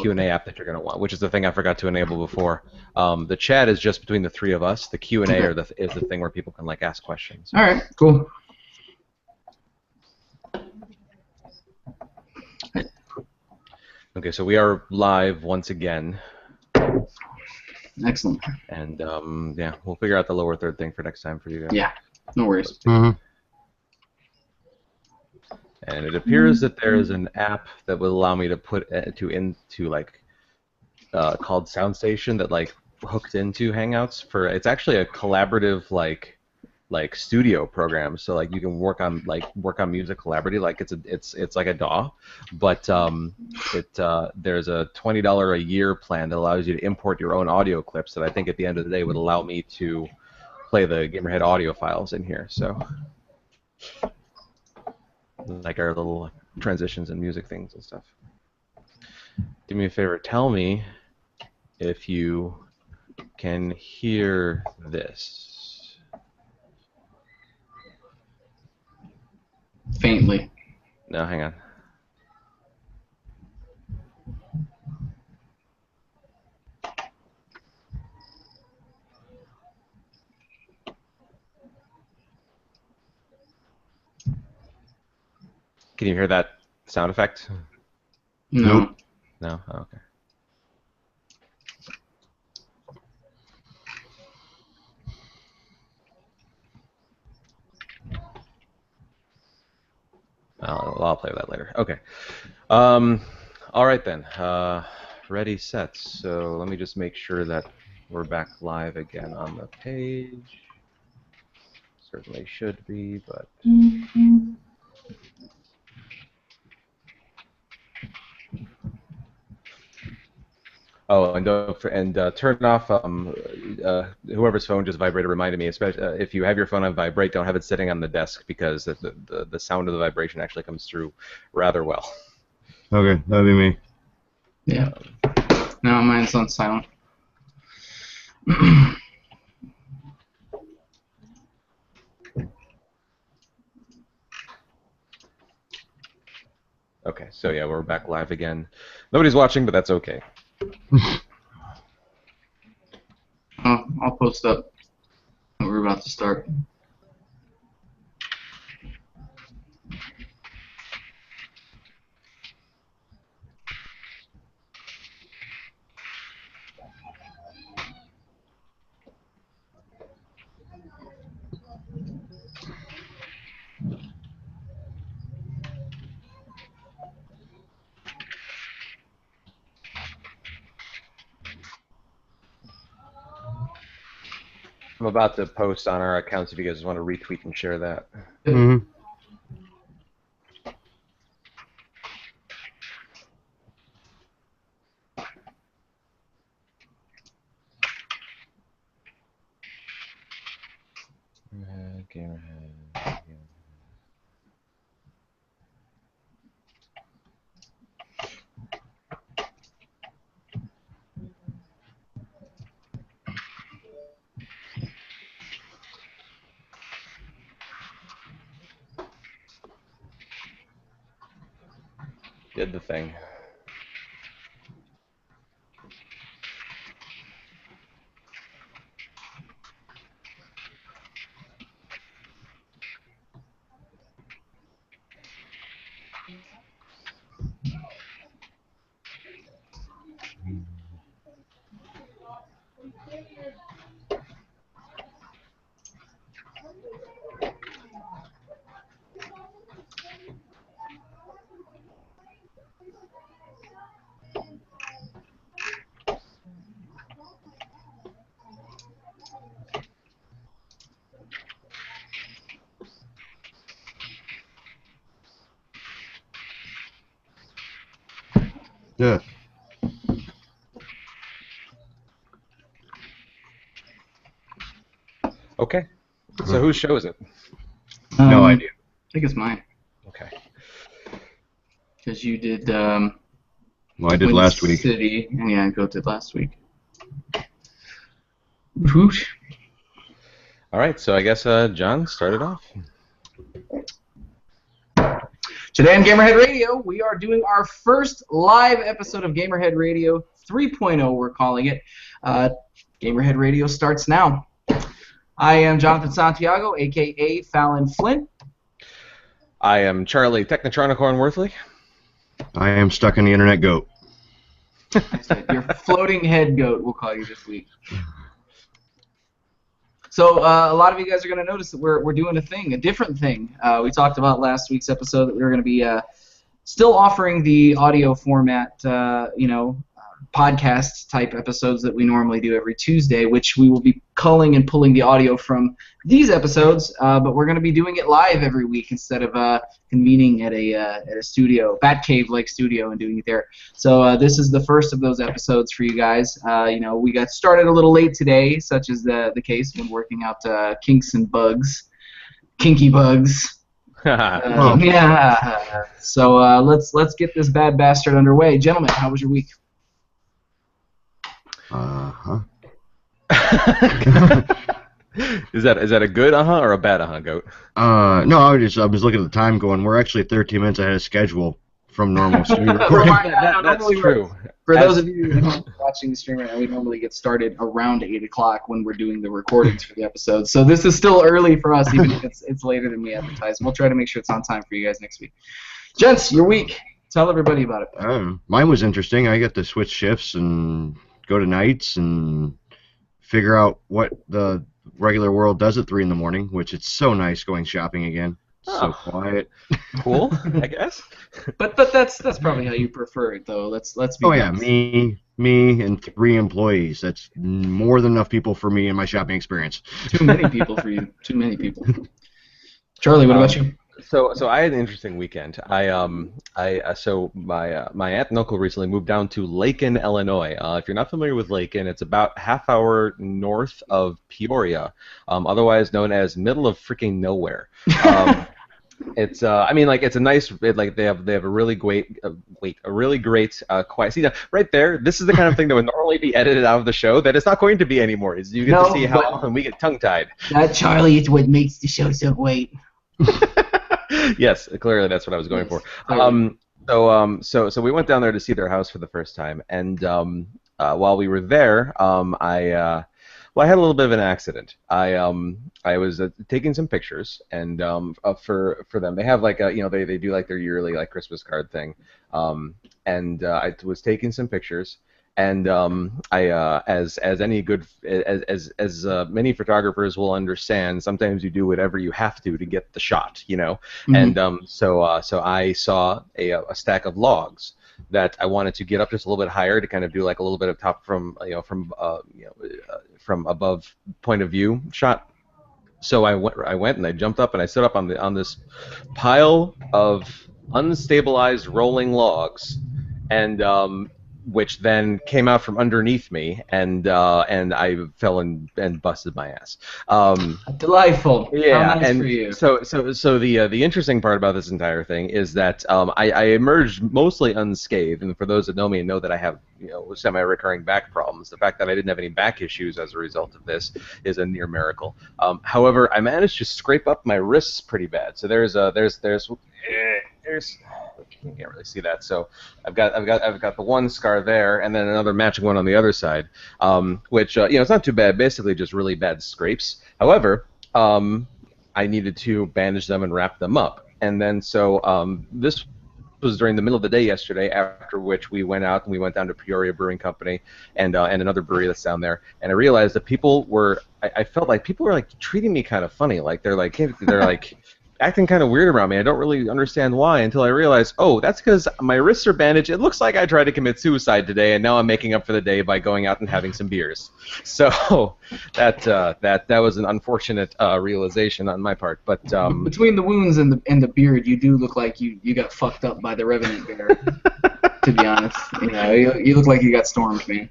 Q&A app that you're going to want, which is the thing I forgot to enable before. The chat is just between the three of us. The Q&A is the thing where people can like ask questions. All right, cool. Okay, so we are live once again. Excellent. And yeah, we'll figure out the lower third thing for next time for you guys. Yeah, no worries. And it appears that there is an app that will allow me to put into like called SoundStation that like hooked into Hangouts for. It's actually a collaborative like studio program, so like you can work on music collaboratively. Like it's like a DAW, but there's a $20 a year plan that allows you to import your own audio clips that I think at the end of the day would allow me to play the Gamerhead audio files in here. So like our little transitions and music things and stuff. Do me a favor, tell me if you can hear this. Faintly. No, hang on. Can you hear that sound effect? No. No? Oh, okay. I'll play that later. Okay. All right then. Ready, set. So let me just make sure that we're back live again on the page. Certainly should be, but. Oh, and turn off whoever's phone just vibrated. Reminded me, especially if you have your phone on vibrate, don't have it sitting on the desk because the sound of the vibration actually comes through rather well. Okay, that'd be me. Yeah. No, mine's on silent. Okay, so yeah, we're back live again. Nobody's watching, but that's okay. I'll post up when we're about to start. I'm about to post on our accounts if you guys want to retweet and share that. Mm-hmm. Gamerhead. Did the thing. Yeah. Okay. So whose show is it? No idea. I think it's mine. Okay. Because you did. Well, I did last week. City, and yeah, Go did last week. Whoosh. All right. So I guess John started off. Today on Gamerhead Radio, we are doing our first live episode of Gamerhead Radio 3.0, we're calling it. Gamerhead Radio starts now. I am Jonathan Santiago, a.k.a. Fallon Flint. I am Charlie Technotronicorn Worthley. I am stuck in the internet goat. Your floating head goat, we'll call you this week. So a lot of you guys are going to notice that we're doing a different thing. We talked about last week's episode that we were going to be still offering the audio format, podcast type episodes that we normally do every Tuesday, which we will be culling and pulling the audio from these episodes, but we're going to be doing it live every week instead of convening at a studio, Batcave-like studio, and doing it there. So this is the first of those episodes for you guys. We got started a little late today, such as the case when working out kinks and kinky bugs. Yeah. So let's get this bad bastard underway, gentlemen. How was your week? Is that a good or a bad goat? No, I was looking at the time going, we're actually 13 minutes ahead of schedule from normal stream recording. That's true. For those of you watching the stream right now, we normally get started around 8 o'clock when we're doing the recordings for the episodes. So this is still early for us, even if it's later than we advertise. We'll try to make sure it's on time for you guys next week. Gents, your week. Tell everybody about it. Mine was interesting. I got to switch shifts and go to nights and figure out what the regular world does at 3 in the morning, which it's so nice going shopping again. So quiet. Cool, I guess. But that's probably how you prefer it, though. Let's be honest. Yeah, me and 3 employees. That's more than enough people for me in my shopping experience. Too many people for you. Too many people. Charlie, what about you? So I had an interesting weekend. So my aunt and uncle recently moved down to Lakin, Illinois. If you're not familiar with Lakin, it's about half hour north of Peoria, otherwise known as middle of freaking nowhere. It's it's a nice they have a really great quiet. See, right there, this is the kind of thing that would normally be edited out of the show that it's not going to be anymore. You get to see how often we get tongue tied. That, Charlie, is what makes the show so great. Yes, clearly that's what I was going for. So we went down there to see their house for the first time, and while we were there, I had a little bit of an accident. I was taking some pictures, and for them, they have they do their yearly Christmas card thing, and I was taking some pictures. And as many photographers will understand, sometimes you do whatever you have to get the shot, Mm-hmm. And so I saw a stack of logs that I wanted to get up just a little bit higher to kind of do a little bit of top from above point of view shot. So I went and I jumped up and I stood up on this pile of unstabilized rolling logs, and which then came out from underneath me, and I fell and busted my ass. Delightful. Yeah, how nice and for you. So the interesting part about this entire thing is that I emerged mostly unscathed, and for those that know me and know that I have semi-recurring back problems, the fact that I didn't have any back issues as a result of this is a near miracle. However, I managed to scrape up my wrists pretty bad. So there's you can't really see that. So I've got the one scar there, and then another matching one on the other side, which it's not too bad. Basically, just really bad scrapes. However, I needed to bandage them and wrap them up, and then this was during the middle of the day yesterday. After which we went out and we went down to Peoria Brewing Company and another brewery that's down there, and I realized that I felt like people were treating me kind of funny. They're acting kind of weird around me. I don't really understand why until I realized, that's because my wrists are bandaged. It looks like I tried to commit suicide today, and now I'm making up for the day by going out and having some beers. So that was an unfortunate realization on my part. But between the wounds and the beard, you do look like you got fucked up by the Revenant bear. To be honest, you look like you got stormed, man.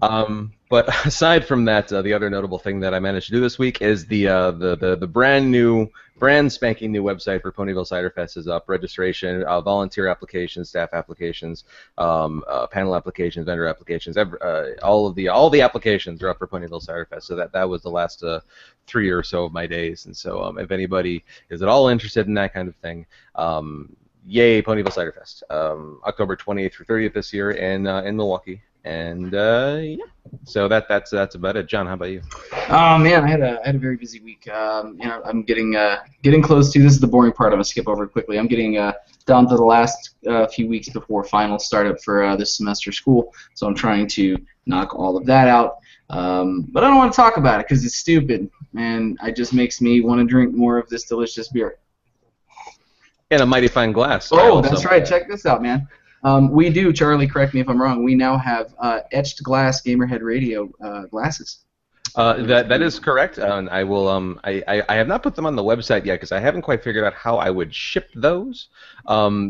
No. But aside from that, the other notable thing that I managed to do this week is the brand spanking new website for Ponyville Cider Fest is up. Registration, volunteer applications, staff applications, panel applications, vendor applications, all the applications are up for Ponyville Cider Fest. So that was the last 3 or so of my days. And so if anybody is at all interested in that kind of thing, yay, Ponyville Cider Fest, October 28th through 30th this year in Milwaukee. And yeah, so that's about it. John, how about you? Oh man, I had a very busy week. I'm getting close to, this is the boring part. I'm gonna skip over quickly. I'm getting down to the last few weeks before final startup for this semester school. So I'm trying to knock all of that out. But I don't want to talk about it because it's stupid, and it just makes me want to drink more of this delicious beer. In a mighty fine glass. Oh, that's right. Check this out, man. We do, Charlie, correct me if I'm wrong, we now have etched glass Gamerhead Radio glasses. That is correct, and I will. I have not put them on the website yet because I haven't quite figured out how I would ship those.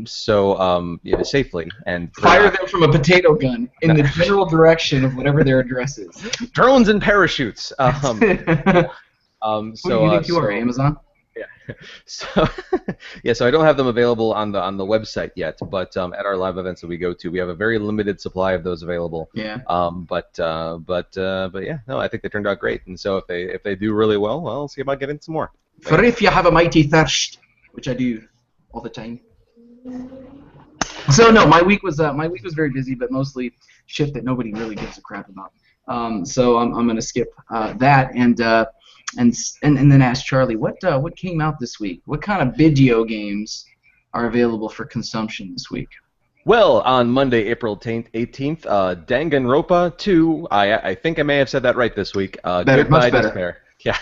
Safely and fire them from a potato gun in the general direction of whatever their address is. Drones and parachutes. Who do you think you are, Amazon? Yeah. So so I don't have them available on the website yet, but at our live events that we go to, we have a very limited supply of those available. Yeah. But yeah, no, I think they turned out great, and so if they do really well, I'll see about getting some more. For if you have a mighty thirst, which I do all the time. So no, my week was very busy, but mostly shit that nobody really gives a crap about. So I'm gonna skip that and then ask Charlie, what came out this week? What kind of video games are available for consumption this week? Well, on Monday, April 18th, Danganronpa 2, I think I may have said that right this week. Goodbye Despair. Yeah.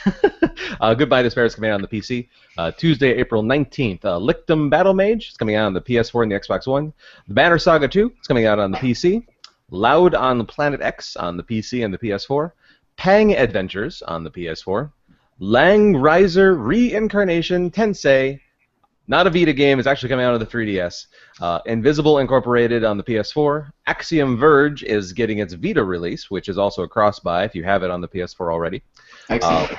Goodbye Despair is coming out on the PC. Tuesday, April 19th, Lictum Battle Mage is coming out on the PS4 and the Xbox One. The Banner Saga 2 is coming out on the PC. Loud on the Planet X on the PC and the PS4. Pang Adventures on the PS4. Lang Riser Reincarnation Tensei, not a Vita game, it's actually coming out of the 3DS. Invisible Incorporated on the PS4. Axiom Verge is getting its Vita release, which is also a cross-buy if you have it on the PS4 already. Excellent.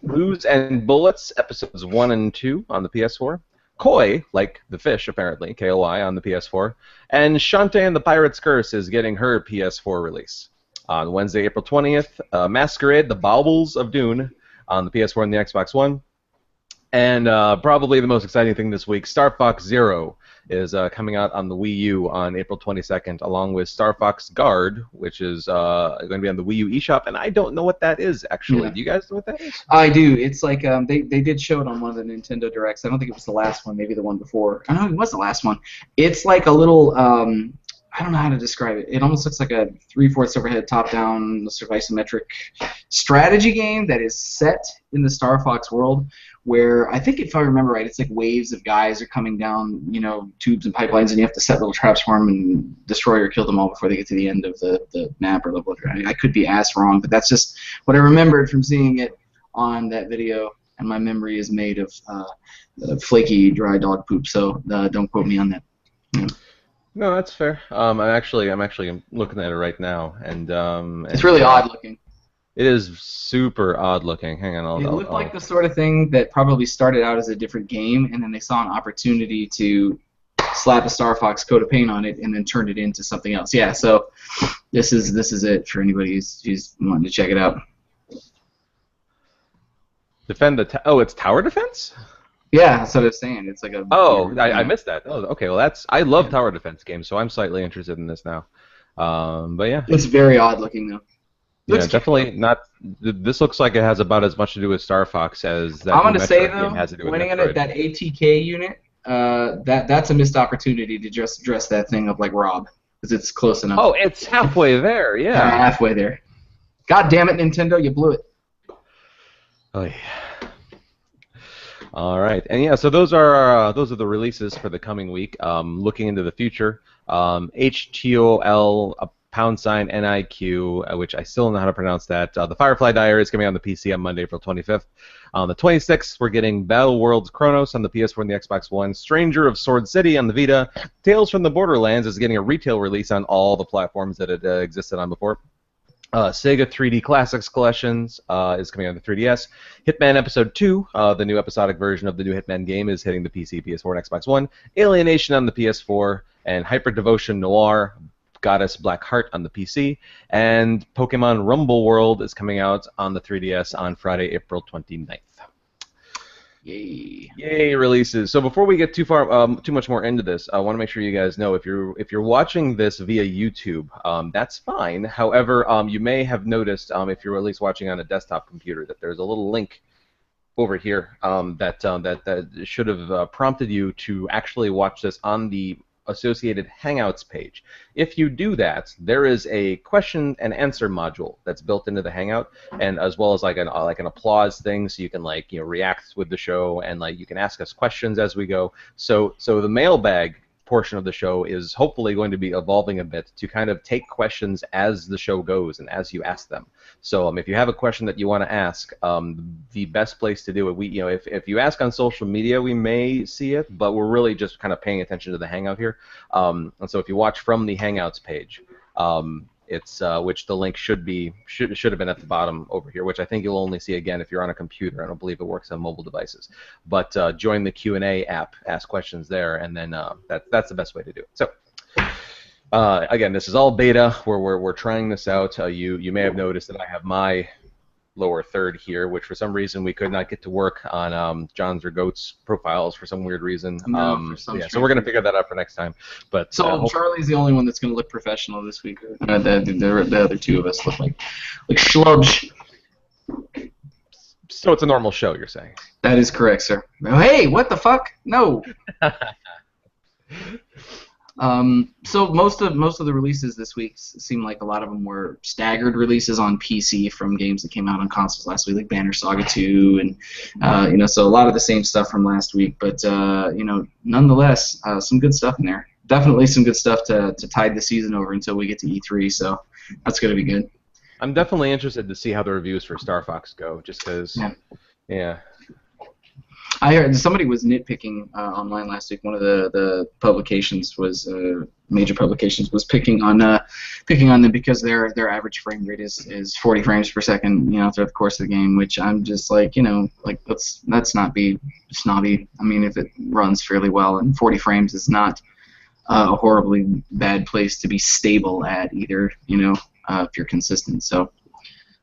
Blues and Bullets, episodes 1 and 2 on the PS4. Koi, like the fish apparently, K-O-I, on the PS4. And Shantae and the Pirate's Curse is getting her PS4 release. On Wednesday, April 20th, Masquerade, The Baubles of Dune on the PS4 and the Xbox One. And probably the most exciting thing this week, Star Fox Zero is coming out on the Wii U on April 22nd, along with Star Fox Guard, which is going to be on the Wii U eShop, and I don't know what that is, actually. Yeah. Do you guys know what that is? I do. It's like they did show it on one of the Nintendo Directs. I don't think it was the last one, maybe the one before. I know it was the last one. It's like a little... I don't know how to describe it. It almost looks like a 3/4 overhead, top-down, sort of isometric strategy game that is set in the Star Fox world, where I think if I remember right, it's like waves of guys are coming down, tubes and pipelines, and you have to set little traps for them and destroy or kill them all before they get to the end of the map or level. I could be ass wrong, but that's just what I remembered from seeing it on that video, and my memory is made of flaky, dry dog poop. So don't quote me on that. Yeah. No, that's fair. I'm actually looking at it right now, and it's really odd looking. It is super odd looking. Hang on, it looked like the sort of thing that probably started out as a different game, and then they saw an opportunity to slap a Star Fox coat of paint on it, and then turned it into something else. Yeah, so this is it for anybody who's wanting to check it out. Defend the it's tower defense. Yeah, that's what I was saying. It's like a... Oh, I missed that. Oh, okay. Well, I love tower defense games, so I'm slightly interested in this now. But yeah. It's very odd looking, though. Yeah, definitely not... This looks like it has about as much to do with Star Fox as that I'm going to say, though, has to do with winning it, that ATK unit, that's a missed opportunity to just dress that thing up like Rob, because it's close enough. Oh, it's halfway there, yeah. Halfway there. God damn it, Nintendo, you blew it. Oh, yeah. All right, and yeah, so those are the releases for the coming week. Looking into the future, HTOL #NIQ, which I still don't know how to pronounce that. The Firefly Diary is coming out on the PC on Monday, April 25th. On the 26th, we're getting Battle Worlds Chronos on the PS4 and the Xbox One, Stranger of Sword City on the Vita, Tales from the Borderlands is getting a retail release on all the platforms that it existed on before. Sega 3D Classics Collections is coming on the 3DS. Hitman Episode 2, the new episodic version of the new Hitman game, is hitting the PC, PS4, and Xbox One. Alienation on the PS4, and Hyper Devotion Noir Goddess Black Heart on the PC. And Pokemon Rumble World is coming out on the 3DS on Friday, April 29th. Yay releases. So before we get too much more into this, I want to make sure you guys know if you're watching this via YouTube, that's fine. However, you may have noticed if you're at least watching on a desktop computer that there's a little link over here that should have prompted you to actually watch this on the associated Hangouts page. If you do that, there is a question and answer module that's built into the Hangout, and as well as like an applause thing, so you can react with the show, and you can ask us questions as we go. So the mailbag portion of the show is hopefully going to be evolving a bit to kind of take questions as the show goes and as you ask them. So if you have a question that you want to ask, the best place to do it, if you ask on social media, we may see it, but we're really just kind of paying attention to the Hangout here. And so if you watch from the Hangouts page, it's which the link should have been at the bottom over here, which I think you'll only see again if you're on a computer. I don't believe it works on mobile devices. But join the Q&A app, ask questions there, and then that's the best way to do it. So again, this is all beta. We're trying this out. You may have noticed that I have my lower third here, which for some reason we could not get to work on John's or Goat's profiles for some weird reason. No, so we're going to figure that out for next time. But Charlie's the only one that's going to look professional this week. The other two of us look like schlubs. So it's a normal show, you're saying? That is correct, sir. Hey, what the fuck? No. So most of the releases this week seem like a lot of them were staggered releases on PC from games that came out on consoles last week, like Banner Saga 2, and so a lot of the same stuff from last week. But nonetheless, some good stuff in there. Definitely some good stuff to tide the season over until we get to E3. So that's gonna be good. I'm definitely interested to see how the reviews for Star Fox go, just because. Yeah. I heard somebody was nitpicking online last week. One of the publications was major publications was picking on them because their average frame rate is 40 frames per second, throughout the course of the game. Which I'm just let's not be snobby. I mean, if it runs fairly well, and 40 frames is not a horribly bad place to be stable at either. If you're consistent. So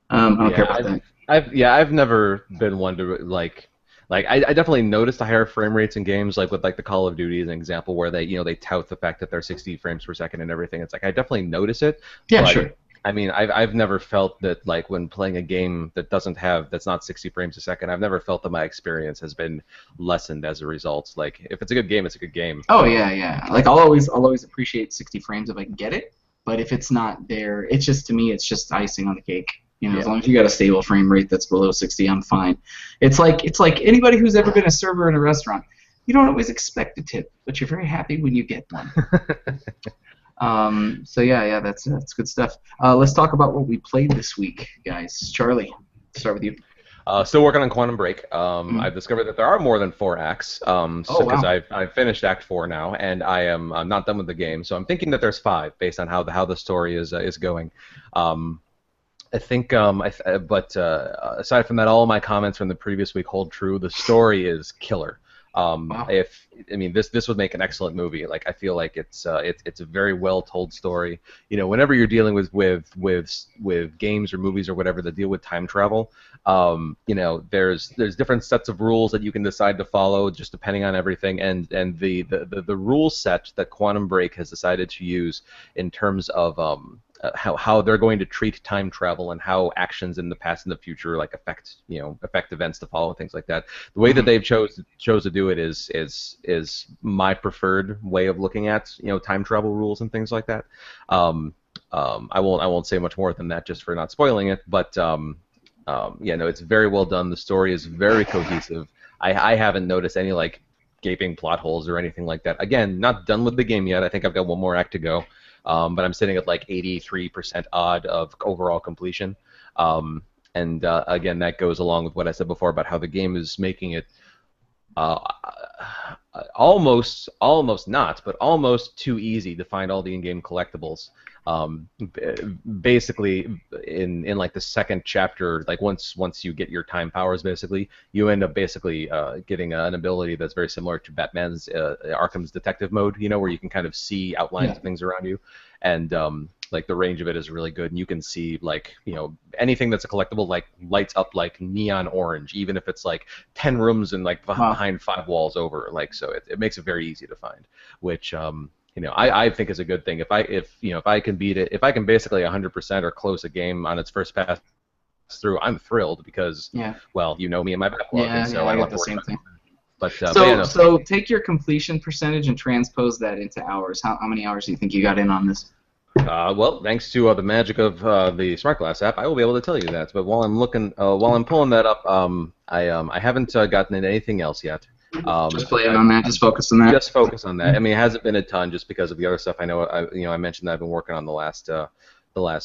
I don't care about that. I've never been one to I definitely noticed the higher frame rates in games, with the Call of Duty as an example, where they tout the fact that they're 60 frames per second and everything. It's I definitely notice it. Yeah, but, sure. I mean, I've never felt that when playing a game that's not 60 frames a second, I've never felt that my experience has been lessened as a result. If it's a good game, it's a good game. Oh yeah. I'll always appreciate 60 frames if I can get it, but if it's not there, it's just icing on the cake. As long as you got a stable frame rate that's below 60, I'm fine. It's like anybody who's ever been a server in a restaurant. You don't always expect a tip, but you're very happy when you get one. So that's good stuff. Let's talk about what we played this week, guys. Charlie, start with you. Still working on Quantum Break. I've discovered that there are more than 4 acts. Because I've finished Act 4 now, and I'm not done with the game. So I'm thinking that there's 5 based on how the story is going. I think, but aside from that, all of my comments from the previous week hold true. The story is killer. Wow. This would make an excellent movie. I feel like it's a very well told story. Whenever you're dealing with games or movies or whatever that deal with time travel, there's different sets of rules that you can decide to follow just depending on everything. And the rule set that Quantum Break has decided to use in terms of how they're going to treat time travel and how actions in the past and the future affect events to follow and things like that. The way that they've chose to do it is my preferred way of looking at time travel rules and things like that. I won't say much more than that just for not spoiling it, but it's very well done. The story is very cohesive. I haven't noticed any gaping plot holes or anything like that. Again, not done with the game yet. I think I've got one more act to go. but I'm sitting at like 83% odd of overall completion. And again, that goes along with what I said before about how the game is making it uh, almost not, but almost too easy to find all the in-game collectibles. Basically, in like the second chapter, like once you get your time powers, basically, you end up basically getting an ability that's very similar to Batman's Arkham's detective mode, you know, where you can kind of see outlines of things around you, and like the range of it is really good, and you can see like, you know, anything that's a collectible like lights up like neon orange, even if it's like 10 rooms and like behind 5 walls over, like, so it makes it very easy to find, which you know, I think is a good thing. If I can beat it, if I can basically 100% or close a game on its first pass through, I'm thrilled because, well, you know me and my backlog, and so I don't have to worry about it. But, so take your completion percentage and transpose that into hours. How many hours do you think you got in on this? Well, thanks to the magic of the Smart Glass app, I will be able to tell you that. But while I'm pulling that up, I haven't gotten into anything else yet. Just play it on that. Just focus on that. Just focus on that. I mean, it hasn't been a ton just because of the other stuff. I know. I mentioned that I've been working on the last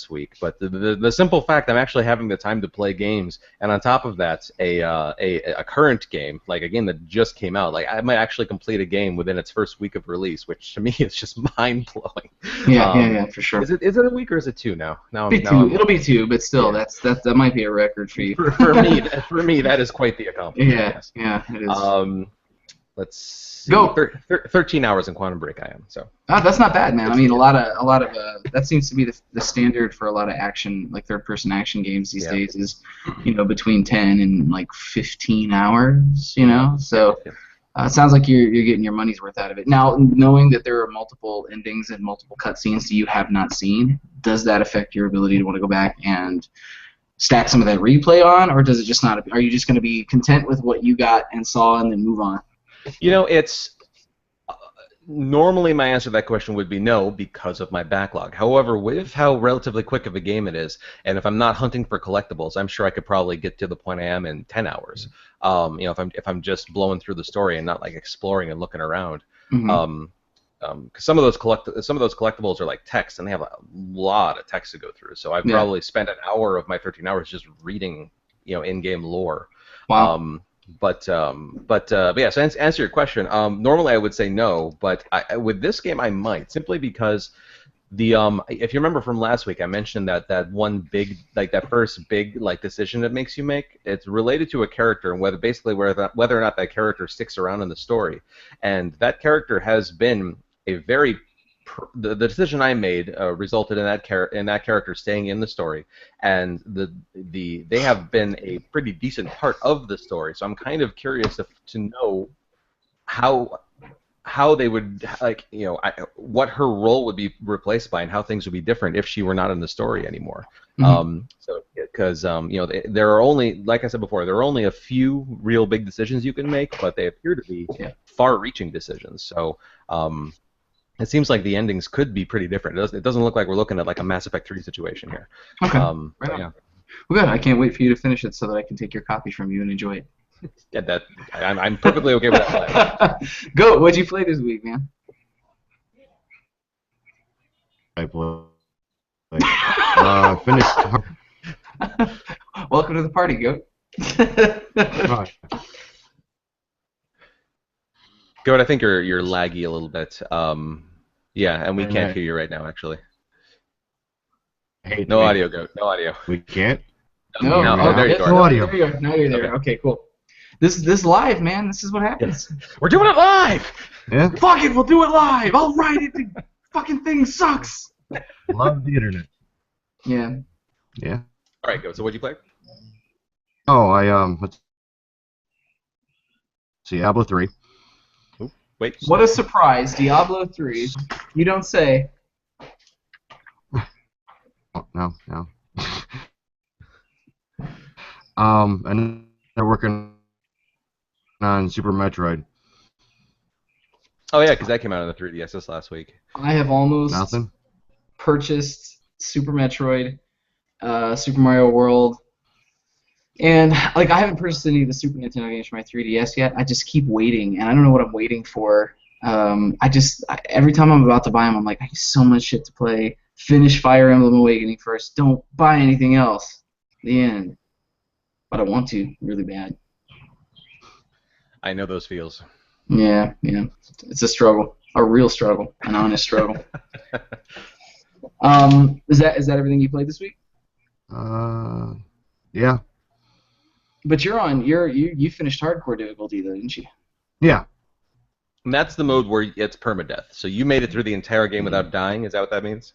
week. But the simple fact, I'm actually having the time to play games, and on top of that, a current game, like a game that just came out. Like I might actually complete a game within its first week of release, which to me is just mind blowing. Yeah, for sure. Is it a week or is it 2 now? It'll be 2, but still, that might be a record for you. for me, that is quite the accomplishment. Yeah, it is. Let's see. Go. 13 hours in Quantum Break. I am so. That's not bad, man. I mean, a lot of that seems to be the standard for a lot of action, like third-person action games these days. Is, you know, between 10 and like 15 hours. You know, so. It sounds like you're getting your money's worth out of it. Now, knowing that there are multiple endings and multiple cutscenes that you have not seen, does that affect your ability to want to go back and stack some of that replay on, or does it just not? Are you just going to be content with what you got and saw and then move on? You know, it's normally my answer to that question would be no because of my backlog. However, with how relatively quick of a game it is, and if I'm not hunting for collectibles, I'm sure I could probably get to the point I am in 10 hours. You know, if I'm just blowing through the story and not like exploring and looking around. Because some of those collectibles are like text, and they have a lot of text to go through. So I've probably spent an hour of my 13 hours just reading, you know, in-game lore. Wow. But yeah. So to answer your question, normally I would say no, but with this game I might, simply because the if you remember from last week, I mentioned that one big, like that first big like decision it makes you make. It's related to a character and whether or not that character sticks around in the story, and that character has been a very the decision I made resulted in that character staying in the story, and they have been a pretty decent part of the story. So I'm kind of curious to know how they would, like, you know, what her role would be replaced by and how things would be different if she were not in the story anymore. So because you know, there are only, like I said before, there are only a few real big decisions you can make, but they appear to be far-reaching decisions. So it seems like the endings could be pretty different. It doesn't look like we're looking at like a Mass Effect 3 situation here. Okay. Yeah. Well, good. I can't wait for you to finish it so that I can take your copy from you and enjoy it. Yeah, I'm perfectly okay with that. Go. What'd you play this week, man? I finished. Welcome to the party, Goat. Goat, I think you're laggy a little bit. Yeah, and we can't hear you right now, actually. No audio, Goat. No audio. We can't? No. There you go. No audio. There you go. Now you're there. Okay, cool. This live, man. This is what happens. We're doing it live! Yeah. Fuck it, we'll do it live! I'll write it. The fucking thing sucks! Love the internet. Yeah. Yeah. Alright, Goat, so what'd you play? Oh, let's see, Diablo 3. Ooh, wait. What a surprise, Diablo 3. You don't say. Oh, no. And they're working on Super Metroid. Oh yeah, because that came out on the 3DS last week. I have almost purchased Super Metroid, Super Mario World, and like I haven't purchased any of the Super Nintendo games for my 3DS yet. I just keep waiting, and I don't know what I'm waiting for. every time I'm about to buy them, I'm like, I have so much shit to play. Finish Fire Emblem Awakening first. Don't buy anything else. The end. But I want to really bad. I know those feels. Yeah. It's a struggle, a real struggle, an honest struggle. Is that everything you played this week? Yeah. But you finished hardcore difficulty though, didn't you? Yeah. And that's the mode where it's permadeath. So you made it through the entire game without dying. Is that what that means?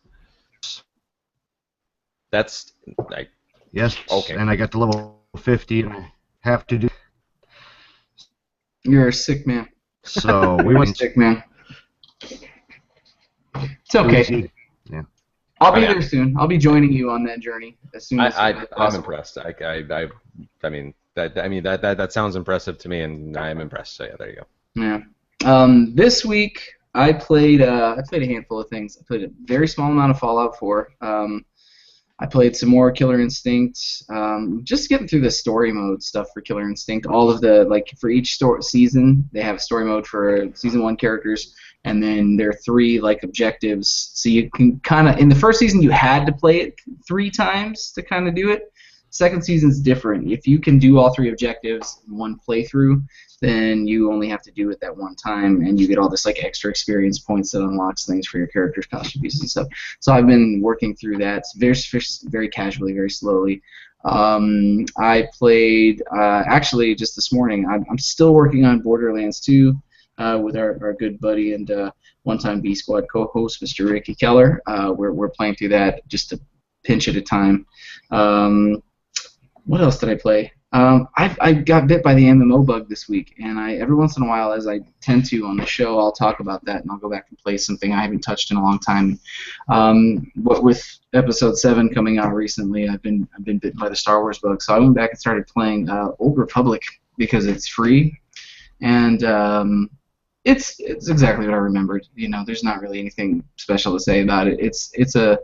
That's like. Yes. Okay. And I got to level 50 and I have to do. You're a sick man. So we You're a went. sick man. It's okay. Yeah. I'll be there soon. I'll be joining you on that journey as soon as I'm possible. impressed. I mean that sounds impressive to me, and I'm impressed. So yeah, there you go. Yeah. This week I played a handful of things. I played a very small amount of Fallout 4. I played some more Killer Instinct. Just getting through the story mode stuff for Killer Instinct. All of the for each season, they have a story mode for season 1 characters, and then there are 3 objectives. So you can kind of in the first season you had to play it 3 times to kind of do it. Second season's different. If you can do all 3 objectives in one playthrough, then you only have to do it that one time, and you get all this extra experience points that unlocks things for your character's costume pieces and stuff. So I've been working through that very casually, very slowly. I played actually just this morning. I'm still working on Borderlands 2 with our good buddy and one-time B Squad co-host, Mr. Ricky Keller. We're playing through that just a pinch at a time. What else did I play? I got bit by the MMO bug this week, and every once in a while, as I tend to on the show, I'll talk about that, and I'll go back and play something I haven't touched in a long time. But with Episode 7 coming out recently, I've been bitten by the Star Wars bug, so I went back and started playing Old Republic because it's free, and it's exactly what I remembered. There's not really anything special to say about it. It's a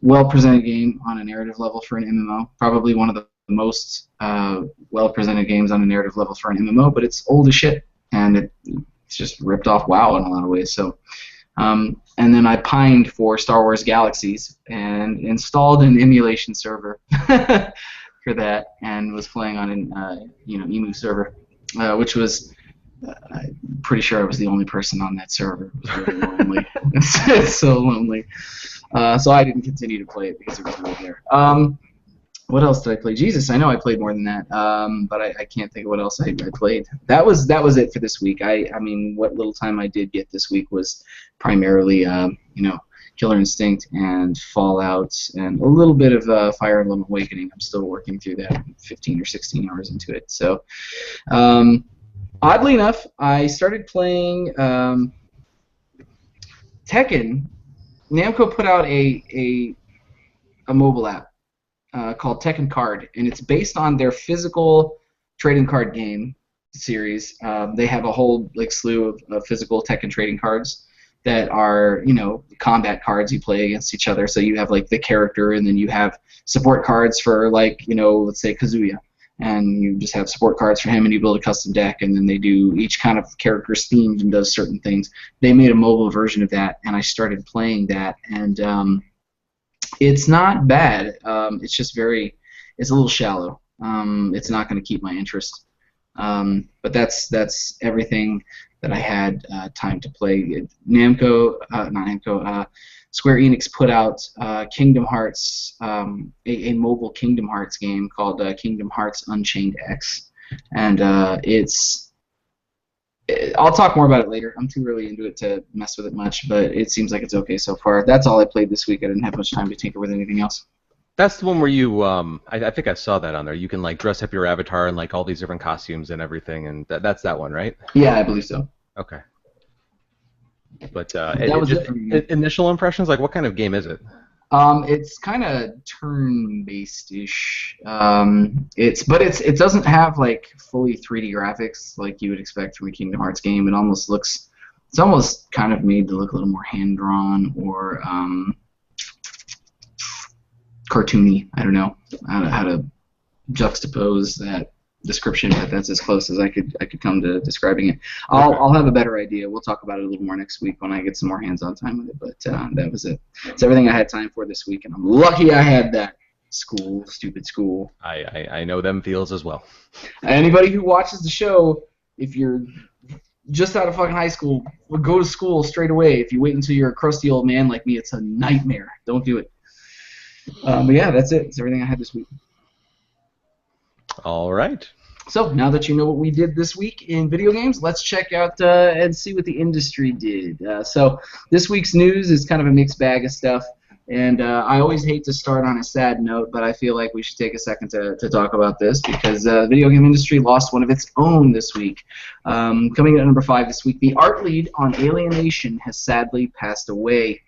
well-presented game on a narrative level for an MMO. Probably one of the most well-presented games on a narrative level for an MMO, but it's old as shit, and it's just ripped off WoW in a lot of ways. So, and then I pined for Star Wars Galaxies and installed an emulation server for that, and was playing on an EMU server, which was. I'm pretty sure I was the only person on that server. It was really lonely. It's so lonely. So I didn't continue to play it because it was really there. What else did I play? Jesus, I know I played more than that, but I can't think of what else I played. That was it for this week. I mean, what little time I did get this week was primarily, Killer Instinct and Fallout and a little bit of Fire Emblem Awakening. I'm still working through that. I'm 15 or 16 hours into it. So, oddly enough, I started playing Tekken. Namco put out a mobile app called Tekken Card, and it's based on their physical trading card game series. They have a whole slew of physical Tekken trading cards that are combat cards you play against each other. So you have the character, and then you have support cards for let's say Kazuya. And you just have support cards for him, and you build a custom deck, and then they do each kind of character's themed and does certain things. They made a mobile version of that, and I started playing that, and it's not bad. It's just it's a little shallow. It's not going to keep my interest. But that's everything that I had time to play. Square Enix put out Kingdom Hearts, a mobile Kingdom Hearts game called Kingdom Hearts Unchained X, and I'll talk more about it later. I'm too early into it to mess with it much, but it seems like it's okay so far. That's all I played this week. I didn't have much time to tinker with anything else. That's the one where you, I think I saw that on there. You can dress up your avatar in all these different costumes and everything, and that's that one, right? Yeah, I believe so. Okay. But that was just initial impressions, what kind of game is it? It's kind of turn-based-ish. It doesn't have fully 3D graphics like you would expect from a Kingdom Hearts game. It's almost kind of made to look a little more hand-drawn or cartoony. I don't know how to juxtapose that description, but that's as close as I could come to describing it. I'll have a better idea. We'll talk about it a little more next week when I get some more hands-on time with it. But that was it. It's everything I had time for this week, and I'm lucky I had that. School, stupid school. I know them feels as well. Anybody who watches the show, if you're just out of fucking high school, go to school straight away. If you wait until you're a crusty old man like me, it's a nightmare. Don't do it. But yeah, that's it. It's everything I had this week. All right. So now that you know what we did this week in video games, let's check out and see what the industry did. So this week's news is kind of a mixed bag of stuff. And I always hate to start on a sad note, but I feel like we should take a second to talk about this because the video game industry lost one of its own this week. Coming in at number 5 this week, the art lead on Alienation has sadly passed away.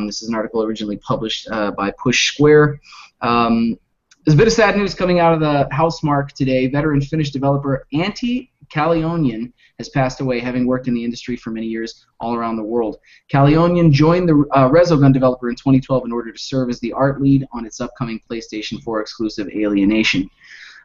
This is an article originally published by Push Square. There's a bit of sad news coming out of the Housemarque today. Veteran Finnish developer Antti Kallioinen has passed away, having worked in the industry for many years all around the world. Kallioinen joined the Resogun developer in 2012 in order to serve as the art lead on its upcoming PlayStation 4 exclusive Alienation.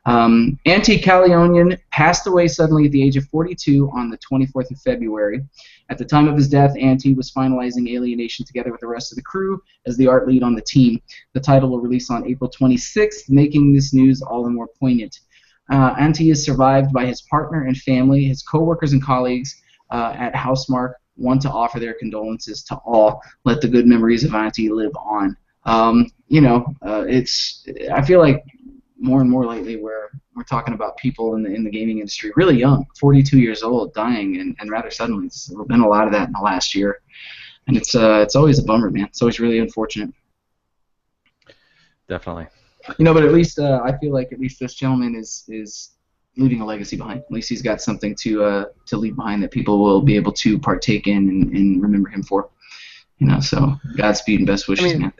Antti Kallioinen passed away suddenly at the age of 42 on the 24th of February. At the time of his death, Antti was finalizing Alienation together with the rest of the crew as the art lead on the team. The title will release on April 26th, making this news all the more poignant. Antti is survived by his partner and family. His co-workers and colleagues at Housemarque want to offer their condolences to all. Let the good memories of Antti live on. I feel like more and more lately we're talking about people in the gaming industry really young, 42 years old, dying, and rather suddenly. There's been a lot of that in the last year, and it's always a bummer, man. It's always really unfortunate. Definitely. But at least I feel like at least this gentleman is leaving a legacy behind. At least he's got something to leave behind that people will be able to partake in and remember him for. So Godspeed and best wishes, man.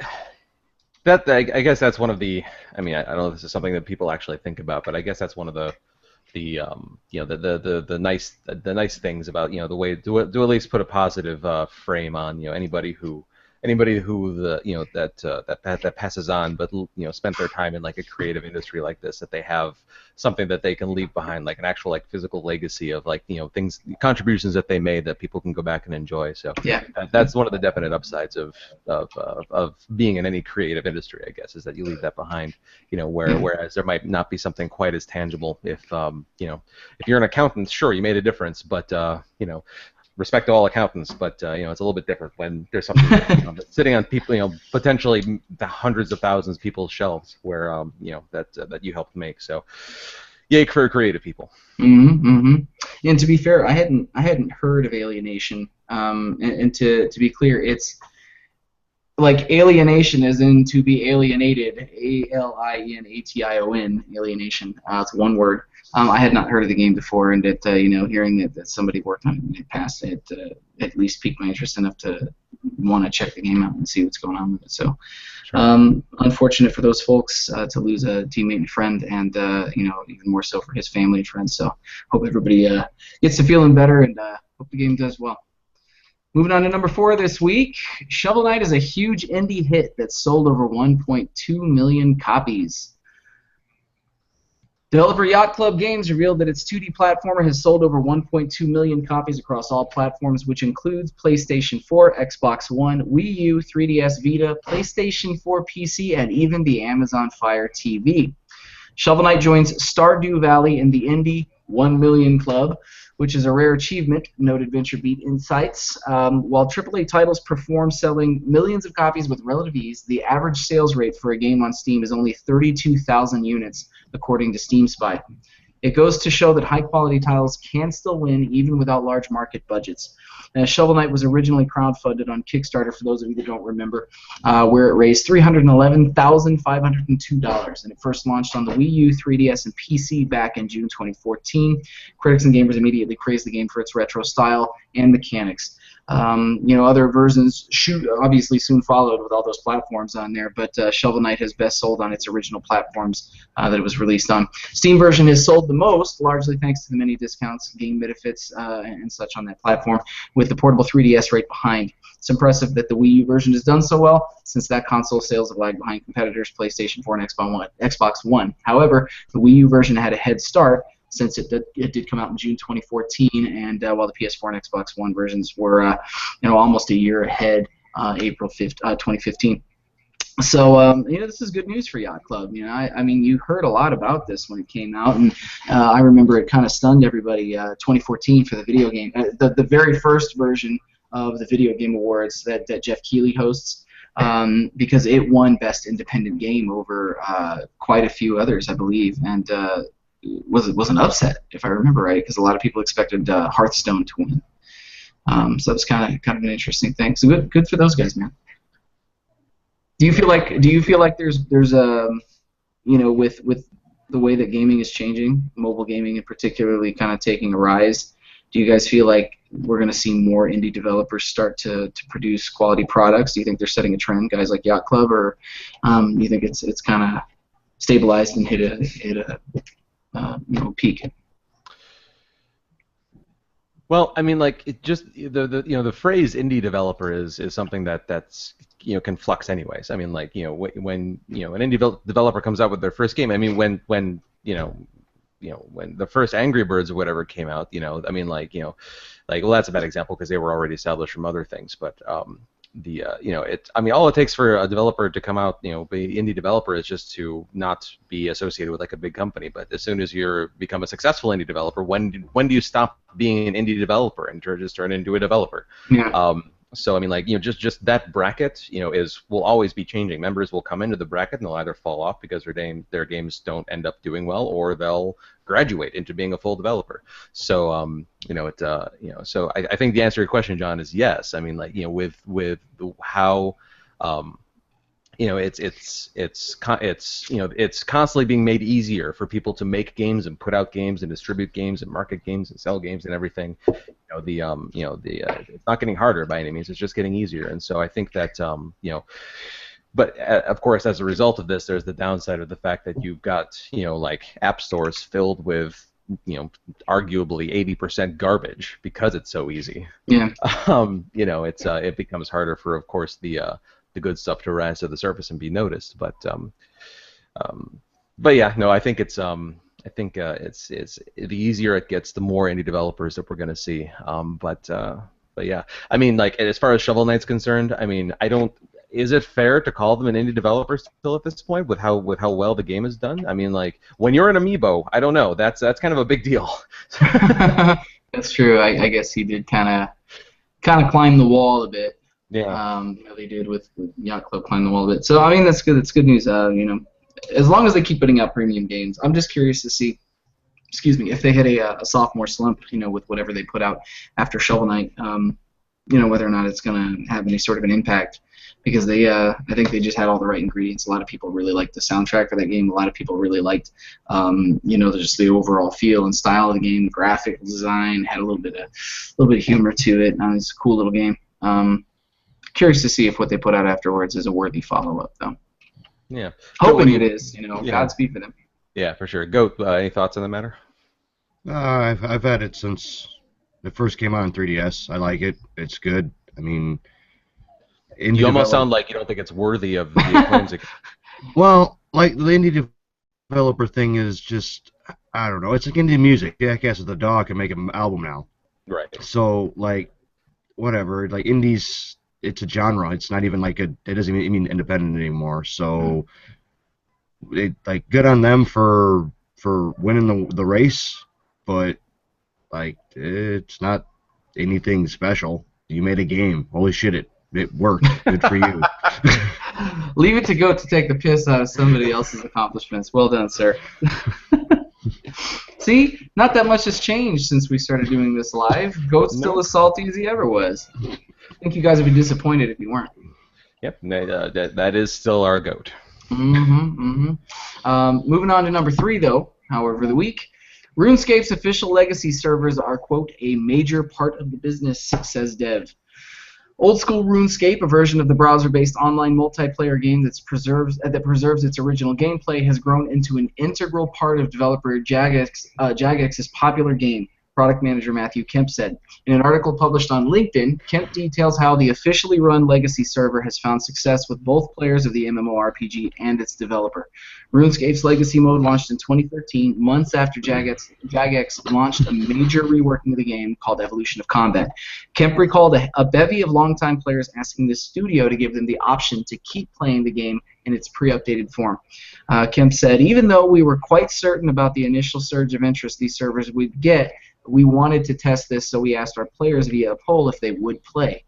I guess that's one of the. I don't know if this is something that people actually think about, but I guess that's one of the nice things about the way to at least put a positive frame on anybody who that passes on, but spent their time in like a creative industry like this, that they have something that they can leave behind, like an actual like physical legacy of like things, contributions that they made that people can go back and enjoy. So yeah, that's one of the definite upsides of being in any creative industry, I guess, is that you leave that behind. Whereas there might not be something quite as tangible if if you're an accountant, sure, you made a difference, but respect to all accountants, but it's a little bit different when there's something that's sitting on people, potentially the hundreds of thousands of people's shelves where that you helped make. So, yay for creative people. Mm-hmm. And to be fair, I hadn't heard of Alienation. And to be clear, it's like alienation as in to be alienated, ALIENATION, alienation. It's one word. I had not heard of the game before, and hearing that somebody worked on it and it passed, it at least piqued my interest enough to want to check the game out and see what's going on with it. So, sure. Unfortunate for those folks to lose a teammate and friend, and even more so for his family and friends. So, hope everybody gets to feeling better, and hope the game does well. Moving on to number 4 this week, Shovel Knight is a huge indie hit that sold over 1.2 million copies. Developer Yacht Club Games revealed that its 2D platformer has sold over 1.2 million copies across all platforms, which includes PlayStation 4, Xbox One, Wii U, 3DS Vita, PlayStation 4 PC, and even the Amazon Fire TV. Shovel Knight joins Stardew Valley in the Indie 1 Million Club, which is a rare achievement, noted VentureBeat Insights. While AAA titles perform selling millions of copies with relative ease, the average sales rate for a game on Steam is only 32,000 units, according to Steam Spy. It goes to show that high-quality titles can still win even without large market budgets. Shovel Knight was originally crowdfunded on Kickstarter, for those of you that don't remember, where it raised $311,502, and it first launched on the Wii U, 3DS, and PC back in June 2014. Critics and gamers immediately praised the game for its retro style and mechanics. Other versions obviously soon followed with all those platforms on there, but Shovel Knight has best sold on its original platforms that it was released on. Steam version has sold the most, largely thanks to the many discounts, game benefits, and such on that platform, with the portable 3DS right behind. It's impressive that the Wii U version has done so well, since that console sales have lagged behind competitors PlayStation 4 and Xbox One. However, the Wii U version had a head start, since it did come out in June 2014, and while the PS4 and Xbox One versions were almost a year ahead, April 5th, 2015. So this is good news for Yacht Club. I mean, you heard a lot about this when it came out, and I remember it kind of stunned everybody. 2014 for the video game, the very first version of the Video Game Awards that Jeff Keighley hosts. Because it won Best Independent Game over quite a few others, I believe, and was an upset, if I remember right, because a lot of people expected Hearthstone to win. So it's kind of an interesting thing. So good for those guys, man. Do you feel like there's with the way that gaming is changing, mobile gaming and particularly kind of taking a rise? Do you guys feel like we're going to see more indie developers start to produce quality products? Do you think they're setting a trend, guys like Yacht Club, or do you think it's kind of stabilized and hit a peak? Well, I mean, like, it just the phrase indie developer is something that's can flux anyways. I mean, like, when an indie developer comes out with their first game, I mean, when when the first Angry Birds or whatever came out, I mean, well, that's a bad example because they were already established from other things, but I mean, all it takes for a developer to come out, be indie developer is just to not be associated with like a big company. But as soon as you become a successful indie developer, when do you stop being an indie developer and just turn into a developer? Yeah. So I mean, like, just that bracket, will always be changing. Members will come into the bracket and they'll either fall off because their games don't end up doing well, or they'll graduate into being a full developer. So so I think the answer to your question, John, is yes. I mean, like, with how it's constantly being made easier for people to make games and put out games and distribute games and market games and sell games and everything. It's not getting harder by any means. It's just getting easier. And so I think that but of course, as a result of this, there's the downside of the fact that you've got like app stores filled with arguably 80% garbage because it's so easy. Yeah. It becomes harder for, of course, the good stuff to rise to the surface and be noticed. But yeah, no, I think it's the easier it gets, the more indie developers that we're going to see. But yeah, I mean, like, as far as Shovel Knight's concerned, I mean, is it fair to call them an indie developer still at this point with how well the game is done? I mean, like, when you're an amiibo, I don't know. That's kind of a big deal. That's true. I guess he did kind of climb the wall a bit. Yeah. They did with Yacht Club climb the wall a bit. So I mean, that's good. It's good news. As long as they keep putting out premium games, I'm just curious to see. Excuse me, if they hit a sophomore slump, with whatever they put out after Shovel Knight, whether or not it's going to have any sort of an impact. Because I think they just had all the right ingredients. A lot of people really liked the soundtrack for that game. A lot of people really liked, just the overall feel and style of the game. The graphic design had a little bit of humor to it. It's a cool little game. Curious to see if what they put out afterwards is a worthy follow-up, though. Yeah. Hoping it is. Yeah. Godspeed for them. Yeah, for sure. Goat, any thoughts on the matter? I've had it since it first came out on 3DS. I like it. It's good. I mean, you almost sound like you don't think it's worthy of the acclaims. Well, like, the indie developer thing is just, I don't know. It's like indie music. Jackass the Dog can make an album now. Right. So, like, whatever. Like, indies, it's a genre. It's not even like it doesn't even mean independent anymore. So, good on them for winning the race, but, like, it's not anything special. You made a game. Holy shit, it worked. Good for you. Leave it to Goat to take the piss out of somebody else's accomplishments. Well done, sir. See, not that much has changed since we started doing this live. Goat's still as salty as he ever was. I think you guys would be disappointed if you weren't. Yep, that is still our Goat. Moving on to number 3, though, however, the week. RuneScape's official legacy servers are, quote, a major part of the business, says Dev. Old School RuneScape, a version of the browser-based online multiplayer game that preserves its original gameplay, has grown into an integral part of developer Jagex's popular game, product manager Matthew Kemp said. In an article published on LinkedIn, Kemp details how the officially run legacy server has found success with both players of the MMORPG and its developer. RuneScape's legacy mode launched in 2013, months after Jagex launched a major reworking of the game called Evolution of Combat. Kemp recalled a bevy of longtime players asking the studio to give them the option to keep playing the game in its pre-updated form. Kemp said, even though we were quite certain about the initial surge of interest these servers would get, we wanted to test this, so we asked our players via a poll if they would play.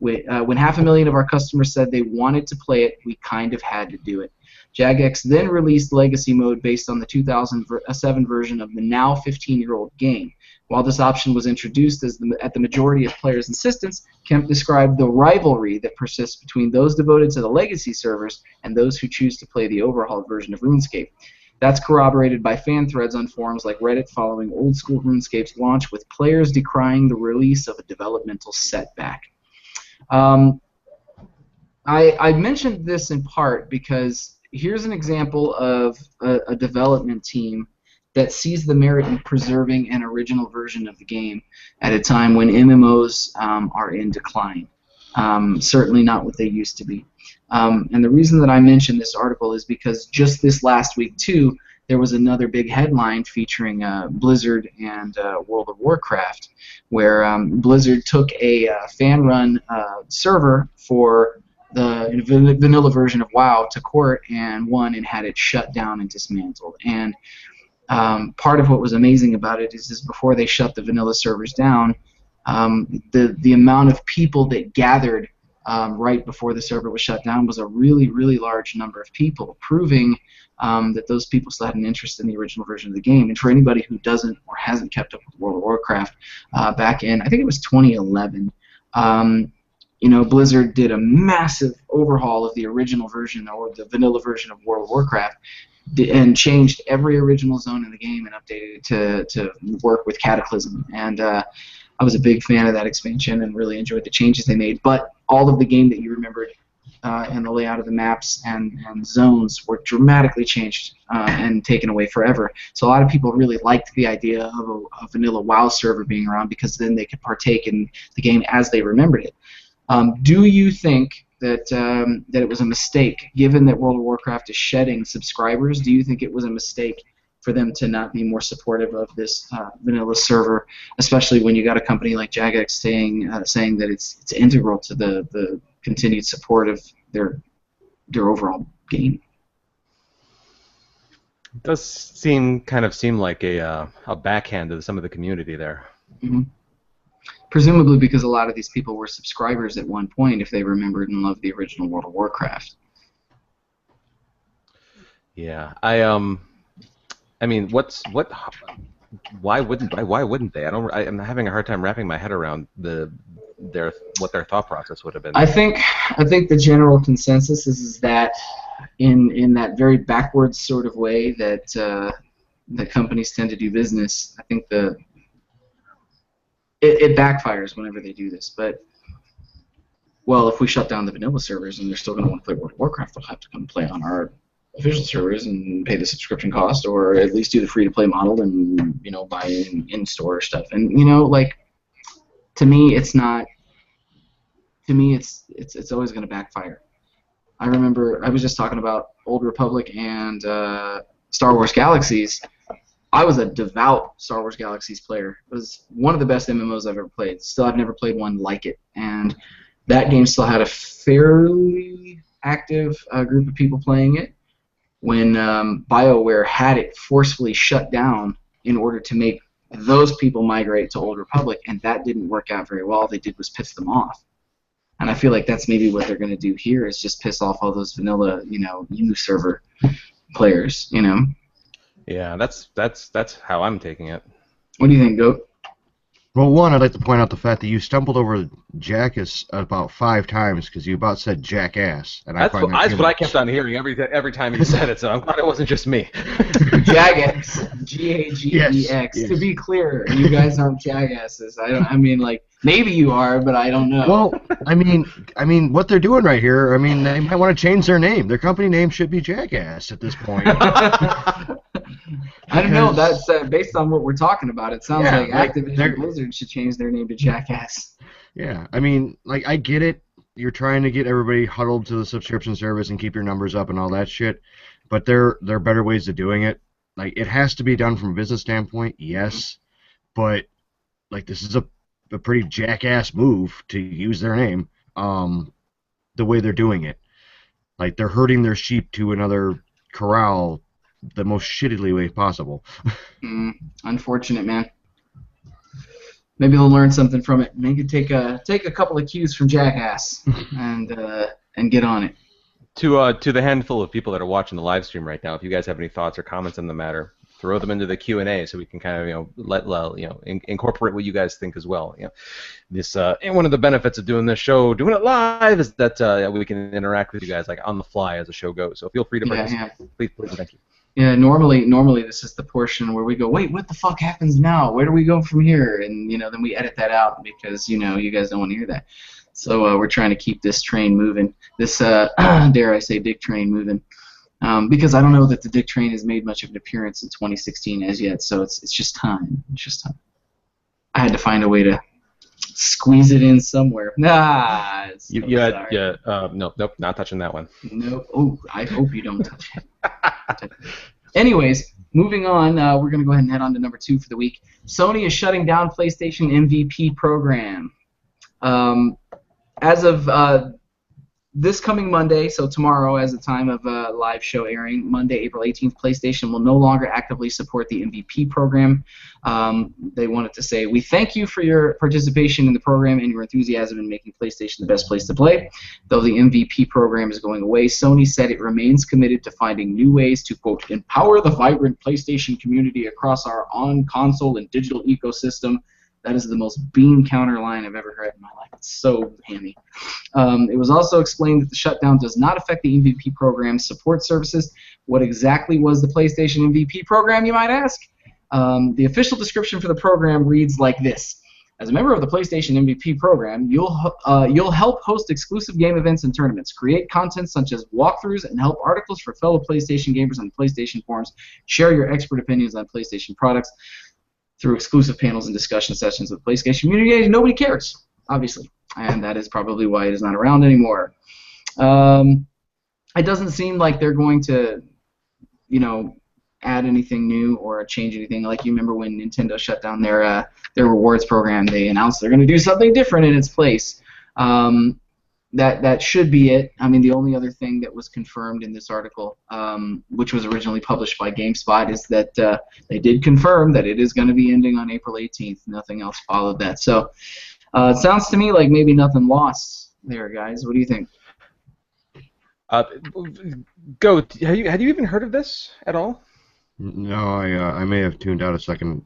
When 500,000 of our customers said they wanted to play it, we kind of had to do it. Jagex then released Legacy Mode based on the 2007 version of the now 15-year-old game. While this option was introduced at the majority of players' insistence, Kemp described the rivalry that persists between those devoted to the legacy servers and those who choose to play the overhauled version of RuneScape. That's corroborated by fan threads on forums like Reddit following Old School RuneScape's launch, with players decrying the release of a developmental setback. I mentioned this in part because here's an example of a development team that sees the merit in preserving an original version of the game at a time when MMOs are in decline. Certainly not what they used to be. And the reason that I mentioned this article is because just this last week, too, there was another big headline featuring Blizzard and World of Warcraft, where Blizzard took a fan-run server for the vanilla version of WoW to court and won and had it shut down and dismantled. And part of what was amazing about it is before they shut the vanilla servers down, the amount of people that gathered right before the server was shut down was a really, really large number of people, proving that those people still had an interest in the original version of the game. And for anybody who doesn't or hasn't kept up with World of Warcraft, back in, I think it was 2011, Blizzard did a massive overhaul of the original version, or the vanilla version of World of Warcraft, and changed every original zone in the game and updated it to work with Cataclysm. And I was a big fan of that expansion and really enjoyed the changes they made. But all of the game that you remembered and the layout of the maps and zones were dramatically changed and taken away forever. So a lot of people really liked the idea of a vanilla WoW server being around, because then they could partake in the game as they remembered it. Do you think that it was a mistake, given that World of Warcraft is shedding subscribers? Do you think it was a mistake for them to not be more supportive of this vanilla server, especially when you got a company like Jagex saying that it's integral to the continued support of their overall game? It does kind of seem like a backhand to some of the community there. Mm-hmm. Presumably because a lot of these people were subscribers at one point if they remembered and loved the original World of Warcraft. Yeah, I mean, why wouldn't they? I'm having a hard time wrapping my head around what their thought process would have been. I think the general consensus is that in that very backwards sort of way that companies tend to do business, I think it backfires whenever they do this. But, well, if we shut down the vanilla servers and they're still going to want to play World of Warcraft, they'll have to come play on our official servers and pay the subscription cost, or at least do the free-to-play model and buy in-store stuff. And to me, it's not. To me, it's always going to backfire. I remember I was just talking about Old Republic and Star Wars Galaxies. I was a devout Star Wars Galaxies player. It was one of the best MMOs I've ever played. Still, I've never played one like it. And that game still had a fairly active group of people playing it when BioWare had it forcefully shut down in order to make those people migrate to Old Republic, and that didn't work out very well. All they did was piss them off. And I feel like that's maybe what they're going to do here, is just piss off all those vanilla, U server players, Yeah, that's how I'm taking it. What do you think, Goat? Well, one, I'd like to point out the fact that you stumbled over Jackass about 5 times because you about said jackass. And that's what I kept on hearing every time you said it, so I'm glad it wasn't just me. Jagex, Gagex. Yes. To be clear, you guys aren't jackasses. I mean, like, Maybe you are, but I don't know. Well, I mean, what they're doing right here. I mean, they might want to change their name. Their company name should be Jackass at this point. I don't know. That's based on what we're talking about. It sounds like Activision Blizzard should change their name to Jackass. Yeah, I mean, like, I get it. You're trying to get everybody huddled to the subscription service and keep your numbers up and all that shit, but there are better ways of doing it. Like, it has to be done from a business standpoint, yes, but like, this is a pretty jackass move to use their name. The way they're doing it, like, they're herding their sheep to another corral the most shittily way possible. Unfortunate, man. Maybe they'll learn something from it. Maybe take a couple of cues from Jackass and get on it. To the handful of people that are watching the live stream right now, if you guys have any thoughts or comments on the matter, throw them into the Q&A so we can kind of incorporate what you guys think as well. This and one of the benefits of doing this show, doing it live, is that we can interact with you guys like on the fly as the show goes. So feel free to participate. Yeah. Please, thank you. Yeah, normally this is the portion where we go, wait, what the fuck happens now? Where do we go from here? And then we edit that out because you guys don't want to hear that. So we're trying to keep this train moving. This dare I say, dick train moving. Because I don't know that the dick train has made much of an appearance in 2016 as yet. So it's just time. It's just time. I had to find a way to squeeze it in somewhere. Nope, not touching that one. Nope. Oh, I hope you don't touch it. Anyways, moving on, we're going to go ahead and head on to number 2 for the week. Sony is shutting down PlayStation MVP program. As of this coming Monday, so tomorrow as the time of live show airing, Monday, April 18th, PlayStation will no longer actively support the MVP program. They wanted to say, we thank you for your participation in the program and your enthusiasm in making PlayStation the best place to play. Though the MVP program is going away, Sony said it remains committed to finding new ways to, quote, empower the vibrant PlayStation community across our on-console and digital ecosystem. That is the most bean counter line I've ever heard in my life. It's so handy. It was also explained that the shutdown does not affect the MVP program's support services. What exactly was the PlayStation MVP program, you might ask? The official description for the program reads like this. As a member of the PlayStation MVP program, you'll help host exclusive game events and tournaments, create content such as walkthroughs, and help articles for fellow PlayStation gamers on PlayStation forums, share your expert opinions on PlayStation products, through exclusive panels and discussion sessions with PlayStation community. Nobody cares, obviously, and that is probably why it is not around anymore. It doesn't seem like they're going to, add anything new or change anything. Like, you remember when Nintendo shut down their rewards program, they announced they're going to do something different in its place. That should be it. I mean, the only other thing that was confirmed in this article, which was originally published by GameSpot, is that they did confirm that it is going to be ending on April 18th. Nothing else followed that. So it sounds to me like maybe nothing lost there, guys. What do you think? Go. Had you even heard of this at all? No, I may have tuned out a second.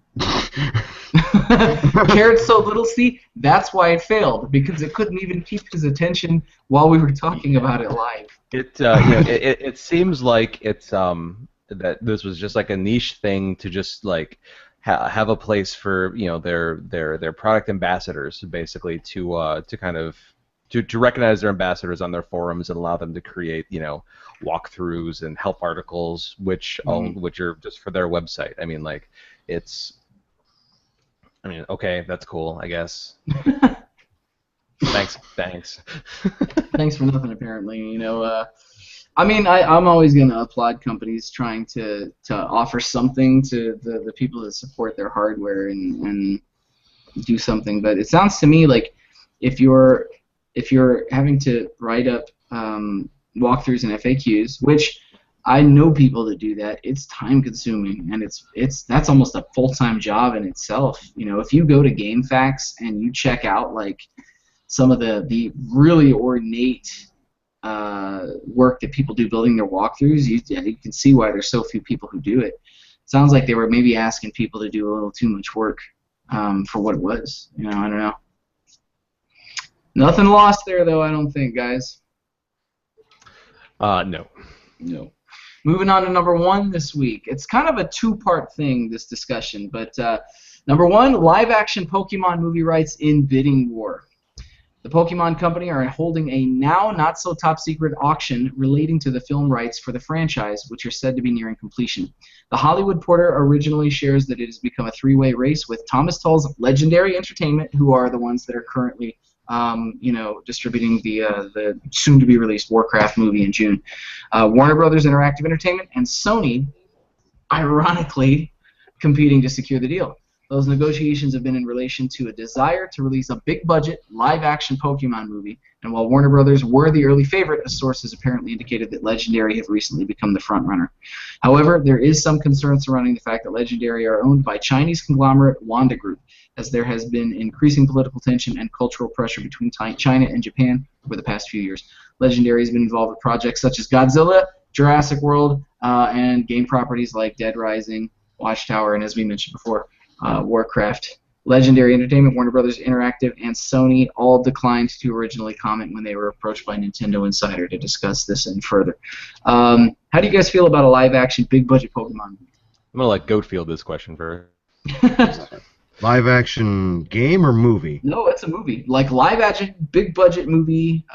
Cared so little, see? That's why it failed, because it couldn't even keep his attention while we were talking about it live. It seems like it's that this was just like a niche thing to just like have a place for their product ambassadors, basically, to kind of to recognize their ambassadors on their forums and allow them to create walkthroughs and help articles, which are just for their website. I mean, like, okay, that's cool, I guess. Thanks. Thanks for nothing, apparently. I'm always going to applaud companies trying to offer something to the people that support their hardware and do something. But it sounds to me like if you're having to write up walkthroughs and FAQs, which I know people that do that, it's time consuming, and that's almost a full-time job in itself. If you go to GameFAQs and you check out like some of the really ornate work that people do building their walkthroughs, you can see why there's so few people who do it. Sounds like they were maybe asking people to do a little too much work for what it was. I don't know. Nothing lost there, though, I don't think, guys. No. Moving on to number 1 this week. It's kind of a two-part thing, this discussion, but Number 1, live-action Pokemon movie rights in bidding war. The Pokemon Company are holding a now not-so-top-secret auction relating to the film rights for the franchise, which are said to be nearing completion. The Hollywood Reporter originally shares that it has become a three-way race with Thomas Tull's Legendary Entertainment, who are the ones that are currently distributing the soon-to-be-released Warcraft movie in June. Warner Brothers Interactive Entertainment and Sony, ironically, competing to secure the deal. Those negotiations have been in relation to a desire to release a big-budget, live-action Pokemon movie, and while Warner Brothers were the early favorite, a source has apparently indicated that Legendary have recently become the front-runner. However, there is some concern surrounding the fact that Legendary are owned by Chinese conglomerate Wanda Group, as there has been increasing political tension and cultural pressure between China and Japan over the past few years. Legendary has been involved with projects such as Godzilla, Jurassic World, and game properties like Dead Rising, Watchtower, and as we mentioned before, Warcraft. Legendary Entertainment, Warner Brothers Interactive, and Sony all declined to originally comment when they were approached by Nintendo Insider to discuss this any further. How do you guys feel about a live-action, big-budget Pokemon movie? I'm going to let Goat field this question for Live-action game or movie? No, it's a movie. Like live-action, big-budget movie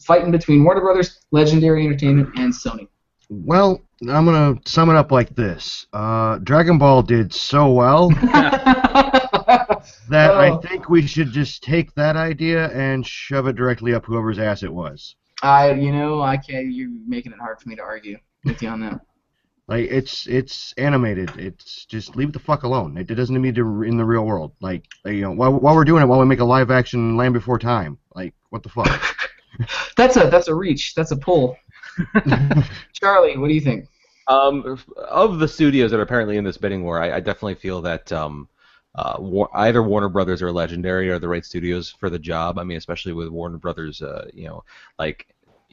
fighting between Warner Brothers, Legendary Entertainment, and Sony. Well, I'm going to sum it up like this. Dragon Ball did so well that I think we should just take that idea and shove it directly up whoever's ass it was. I can't. You're making it hard for me to argue with you on that. Like, it's animated. It's just leave it the fuck alone. It doesn't need to in the real world. Like, while we're doing it, while we make a live action Land Before Time. Like, what the fuck? That's a reach. That's a pull. Charlie, what do you think? Of the studios that are apparently in this bidding war, I definitely feel that either Warner Brothers or Legendary are the right studios for the job. I mean, especially with Warner Brothers, no.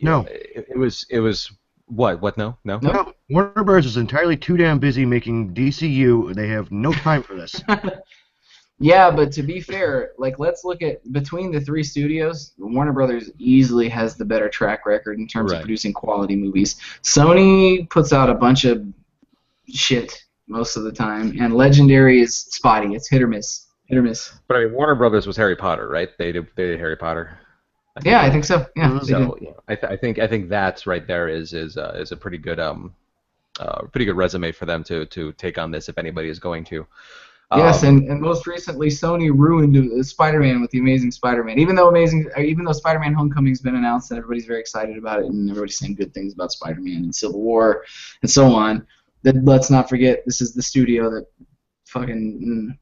It was what? No. Warner Brothers is entirely too damn busy making DCU. They have no time for this. Yeah, but to be fair, let's look at between the three studios, Warner Brothers easily has the better track record in terms of producing quality movies. Sony puts out a bunch of shit most of the time, and Legendary is spotty. It's hit or miss. But I mean, Warner Brothers was Harry Potter, right? They did Harry Potter. I think so. Yeah. So I think that's right there is a pretty good resume for them to take on this if anybody is going to. Yes, and most recently, Sony ruined Spider-Man with The Amazing Spider-Man. Even though Spider-Man Homecoming's been announced and everybody's very excited about it and everybody's saying good things about Spider-Man and Civil War and so on, let's not forget this is the studio that fucking...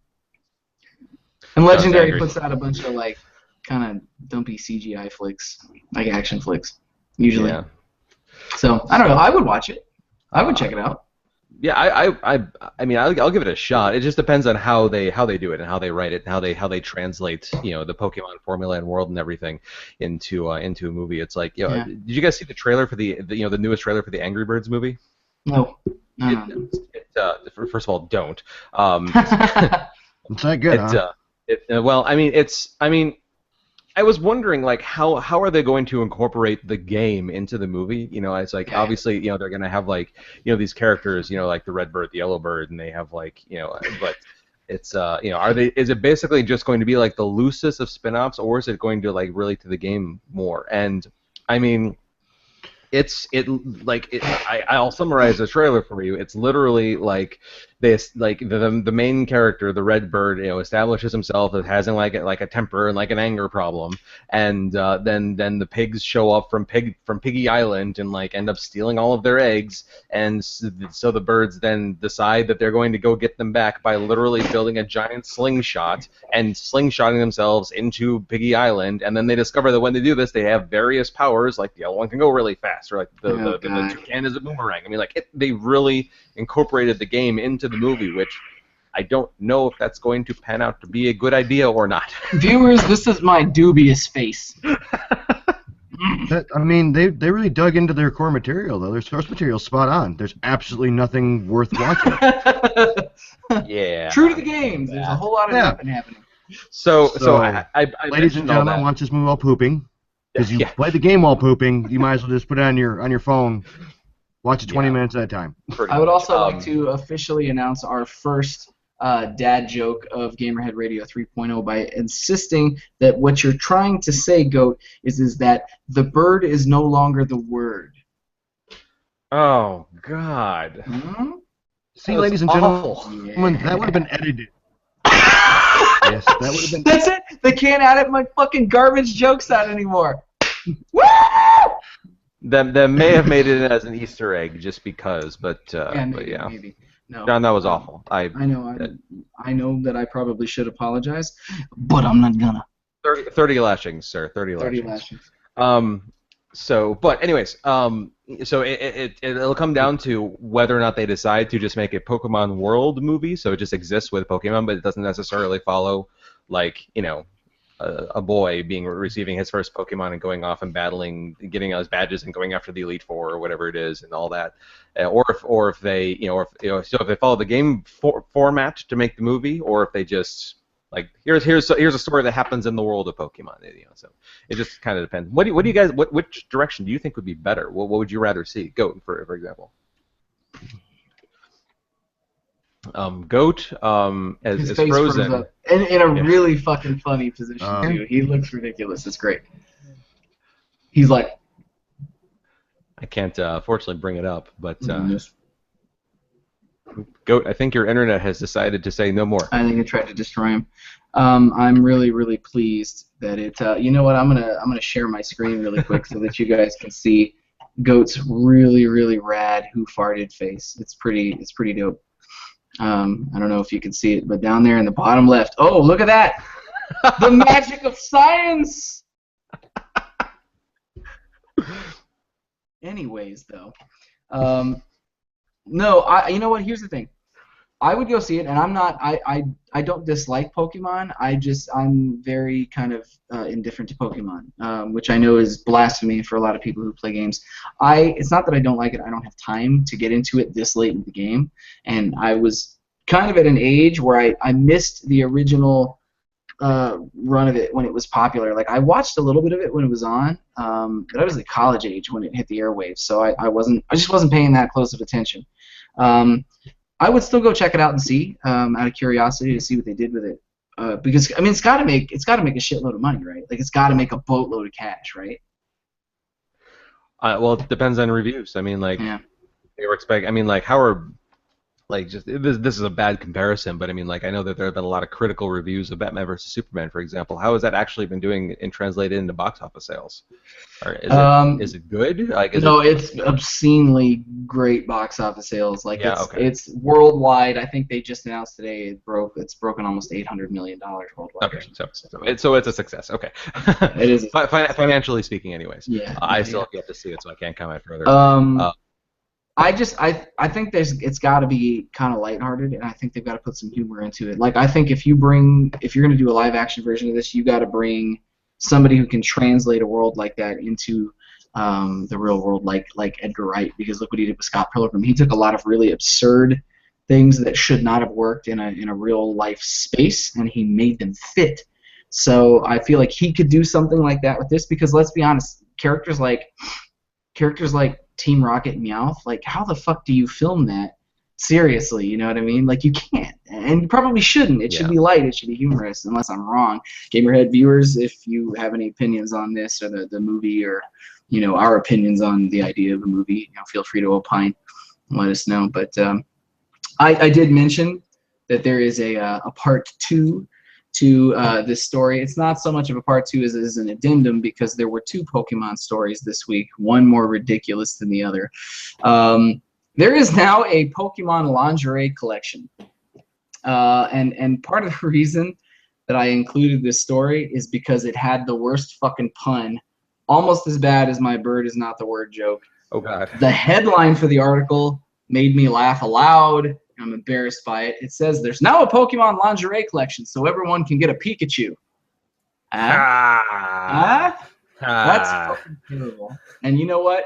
And Legendary puts out a bunch of kind of dumpy CGI flicks, like action flicks, usually. Yeah. So I don't know. I would watch it. I would check it out. Yeah, I mean, I'll give it a shot. It just depends on how they do it and how they write it and how they translate the Pokemon formula and world and everything into a movie. It's like did you guys see the trailer for the newest trailer for the Angry Birds movie? No. First of all, don't. It's not good. Well, I mean, I was wondering how are they going to incorporate the game into the movie? It's like obviously they're gonna have these characters like the red bird, the yellow bird, and they have but it's is it basically just going to be like the loosest of spin-offs, or is it going to relate to the game more? And I mean, I'll summarize the trailer for you. It's literally this, the main character, the red bird, establishes himself as having a temper and an anger problem, and then the pigs show up from Piggy Island and end up stealing all of their eggs, and so the birds then decide that they're going to go get them back by literally building a giant slingshot and slingshotting themselves into Piggy Island, and then they discover that when they do this, they have various powers, like the yellow one can go really fast, or the toucan is a boomerang. I mean, they really incorporated the game into the movie, which I don't know if that's going to pan out to be a good idea or not. Viewers, this is my dubious face. I mean, they really dug into their core material, though. Their source material's spot on. There's absolutely nothing worth watching. Yeah. True to the game. There's a whole lot of nothing happening. So I ladies and gentlemen, watch this movie while pooping. Because you play the game while pooping, you might as well just put it on your phone. Watch it 20 minutes at a time. I would also like to officially announce our first dad joke of Gamerhead Radio 3.0 by insisting that what you're trying to say, Goat, is that the bird is no longer the word. Oh, God. Hmm? See, ladies and gentlemen, that would have been edited. Yes, that would have been. That's it. They can't edit my fucking garbage jokes out anymore. Woo! That may have made it as an Easter egg just because, but yeah. Maybe. No. John, that was awful. I know. I know that I probably should apologize, but I'm not gonna. 30 lashings, sir. 30 lashings. But anyways, so it'll come down to whether or not they decide to just make a Pokemon World movie, so it just exists with Pokemon, but it doesn't necessarily follow, like, you know, a boy receiving his first Pokemon and going off and battling, getting his badges and going after the Elite Four or whatever it is and all that, or if they, so if they follow the game format to make the movie, or if they just like here's a story that happens in the world of Pokemon, so it just kind of depends. What do you guys which direction do you think would be better? What would you rather see? Goat, for example. Goat as Frozen in a really fucking funny position too. He looks ridiculous. It's great. He's like, I can't fortunately bring it up, but Goat, I think your internet has decided to say no more. I think it tried to destroy him. I'm really, really pleased that it. You know what? I'm gonna share my screen really quick so that you guys can see Goat's really, really rad who farted face. It's pretty dope. I don't know if you can see it, but down there in the bottom left. Oh, look at that! The magic of science. Anyways, though. No, you know what? Here's the thing. I would go see it, and I'm not. I don't dislike Pokemon. I'm very kind of indifferent to Pokemon, which I know is blasphemy for a lot of people who play games. It's not that I don't like it. I don't have time to get into it this late in the game, and I was kind of at an age where I missed the original run of it when it was popular. Like, I watched a little bit of it when it was on, but I was at college age when it hit the airwaves, so I just wasn't paying that close of attention. I would still go check it out and see, out of curiosity, to see what they did with it, because I mean it's got to make a shitload of money, right? Like, it's got to make a boatload of cash, right? Well, it depends on reviews. I mean, like, they were expecting. I mean, like, how are like just this is a bad comparison, but I mean, like, I know that there have been a lot of critical reviews of Batman vs Superman, for example. How has that actually been doing and translated into box office sales? Or is it good? Like, it's obscenely great box office sales. Like, it's worldwide. I think they just announced today it's broken almost $800 million worldwide. Okay, so it's a success. Okay, it is financially speaking, anyways. Yeah, I still have yet to see it, so I can't comment further. I think it's got to be kind of lighthearted, and I think they've got to put some humor into it. Like, I think if you're going to do a live action version of this, you got to bring somebody who can translate a world like that into the real world, like Edgar Wright, because look what he did with Scott Pilgrim. He took a lot of really absurd things that should not have worked in a real life space, and he made them fit. So I feel like he could do something like that with this, because let's be honest, characters like Team Rocket and Meowth, like, how the fuck do you film that? Seriously, you know what I mean? Like, you can't, and you probably shouldn't. It should be light, it should be humorous, unless I'm wrong. Gamerhead viewers, if you have any opinions on this or the movie, or, you know, our opinions on the idea of the movie, you know, feel free to opine and let us know. But I did mention that there is a part 2 to this story. It's not so much of a part 2 as it is an addendum, because there were 2 Pokemon stories this week, one more ridiculous than the other. There is now a Pokemon lingerie collection, and part of the reason that I included this story is because it had the worst fucking pun, almost as bad as my bird is not the word joke. Oh, God. The headline for the article made me laugh aloud. I'm embarrassed by it. It says, "There's now a Pokemon lingerie collection, so everyone can get a Pikachu." That's fucking terrible. And you know what?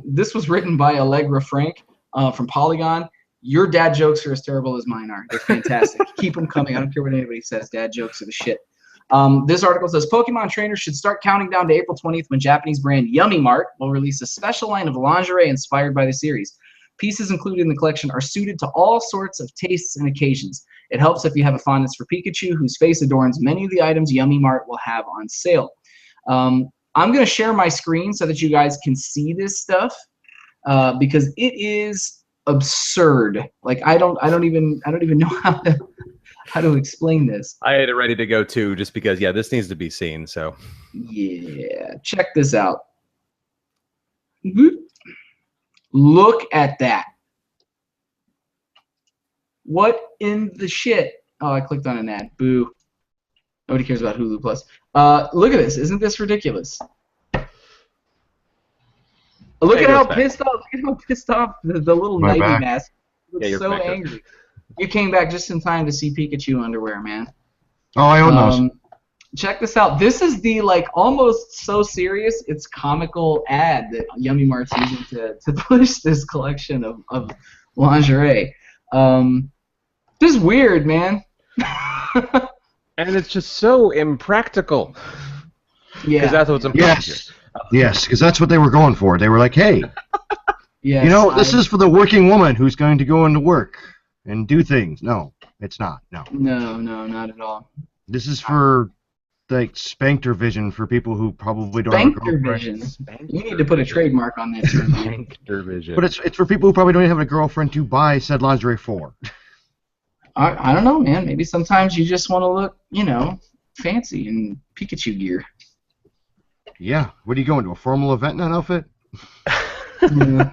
This was written by Allegra Frank from Polygon. Your dad jokes are as terrible as mine are. They're fantastic. Keep them coming. I don't care what anybody says. Dad jokes are the shit. This article says, Pokemon trainers should start counting down to April 20th when Japanese brand Yummy Mart will release a special line of lingerie inspired by the series. Pieces included in the collection are suited to all sorts of tastes and occasions. It helps if you have a fondness for Pikachu, whose face adorns many of the items Yummy Mart will have on sale. I'm going to share my screen so that you guys can see this stuff because it is absurd. Like I don't even know how to explain this. I had it ready to go too, just because this needs to be seen. So yeah, check this out. Look at that. What in the shit? Oh, I clicked on an ad. Boo. Nobody cares about Hulu Plus. Look at this. Isn't this ridiculous? Look at how pissed off. Look at how pissed off the little nighty mask looks. So angry. You came back just in time to see Pikachu underwear, man. Oh, I own those. Check this out. This is the almost so serious it's comical ad that Yummy Mart's using to push this collection of lingerie. This is weird, man. And it's just so impractical. Yeah. Because that's what's important here. Yes, because that's what they were going for. They were like, hey, yes, this is for the working woman who's going to go into work and do things. No, it's not. No. No, not at all. This is for Spankter Vision for people who probably don't have a girlfriend. Vision. You need to put a trademark on that term. Spankter Vision. But it's for people who probably don't have a girlfriend to buy said lingerie for. I don't know, man. Maybe sometimes you just want to look, fancy in Pikachu gear. Yeah. What are you going to, a formal event in that outfit? Yeah.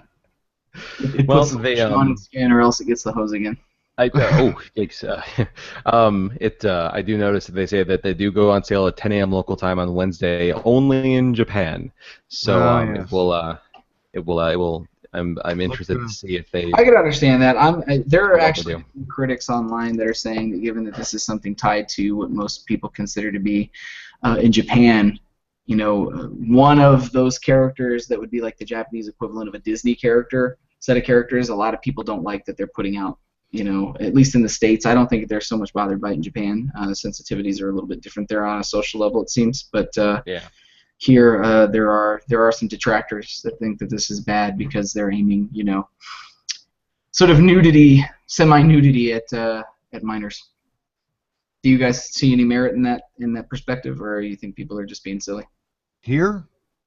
It Well, puts the on its skin, or else it gets the hose again. Yikes. I do notice that they say that they do go on sale at 10 a.m. local time on Wednesday, only in Japan. So it will. I'm interested to see if they. I can understand that. There are actually critics online that are saying that given that this is something tied to what most people consider to be in Japan, one of those characters that would be like the Japanese equivalent of a Disney set of characters. A lot of people don't like that they're putting out. At least in the States, I don't think they're so much bothered by it in Japan. Sensitivities are a little bit different there on a social level, it seems. But here, there are some detractors that think that this is bad because they're aiming, sort of nudity, semi-nudity at minors. Do you guys see any merit in that perspective, or you think people are just being silly? Here?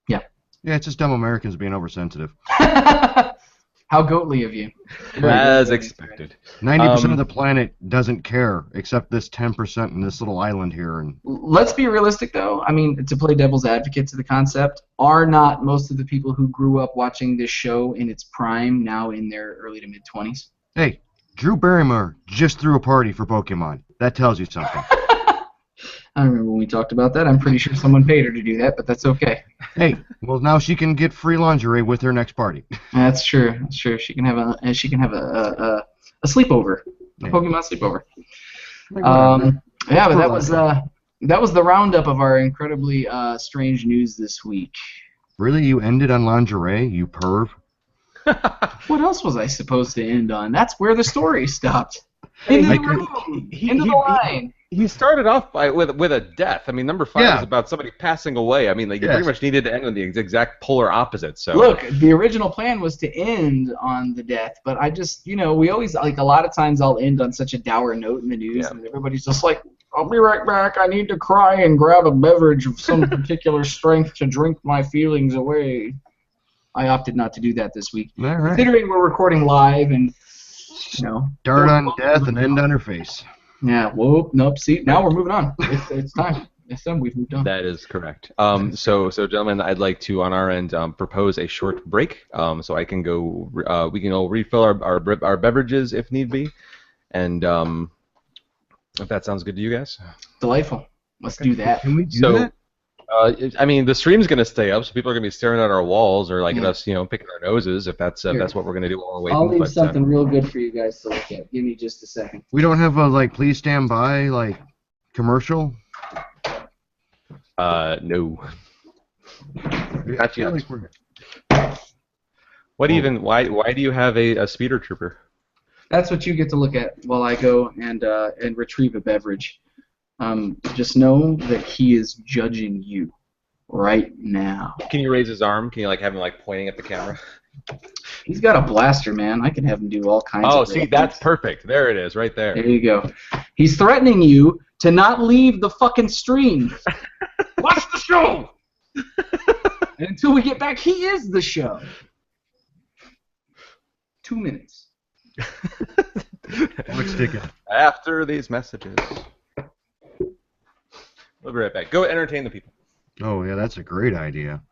Yeah. Yeah, it's just dumb Americans being oversensitive. How goatly of you. As expected. 90% of the planet doesn't care, except this 10% in this little island here. And let's be realistic, though. I mean, to play devil's advocate to the concept, are not most of the people who grew up watching this show in its prime now in their early to mid-20s? Hey, Drew Barrymore just threw a party for Pokemon. That tells you something. I remember when we talked about that. I'm pretty sure someone paid her to do that, but that's okay. Hey, well now she can get free lingerie with her next party. That's true. That's true. She can have a sleepover, a Pokemon sleepover. But that was the roundup of our incredibly strange news this week. Really, you ended on lingerie, you perv? What else was I supposed to end on? That's where the story stopped. Into the room. Into the line. He started off with a death. I mean, number 5 is about somebody passing away. I mean, you pretty much needed to end on the exact polar opposite. So look, the original plan was to end on the death, but I just, we always a lot of times I'll end on such a dour note in the news, and everybody's just like, "I'll be right back. I need to cry and grab a beverage of some particular strength to drink my feelings away." I opted not to do that this week, considering we're recording live and start on death and end on her face. Yeah, whoa, nope, see, now we're moving on. It's time. It's time we've moved on. That is correct. So gentlemen, I'd like to, on our end, propose a short break so I can go, we can go refill our beverages if need be. And if that sounds good to you guys. Delightful. Let's do that. Can we do that? I mean, the stream's going to stay up, so people are going to be staring at our walls or at us, picking our noses if that's what we're going to do while we're waiting. I'll leave something real good for you guys to look at. Give me just a second. We don't have a please stand by commercial. No. Not yet. Why do you have a speeder trooper? That's what you get to look at while I go and retrieve a beverage. Just know that he is judging you right now. Can you raise his arm? Can you have him pointing at the camera? He's got a blaster, man. I can have him do all kinds of Oh, see, that's perfect. There it is, right there. There you go. He's threatening you to not leave the fucking stream. Watch the show! And until we get back, he is the show. 2 minutes. Clock's ticking. After these messages. We'll be right back. Go entertain the people. Oh, yeah, that's a great idea.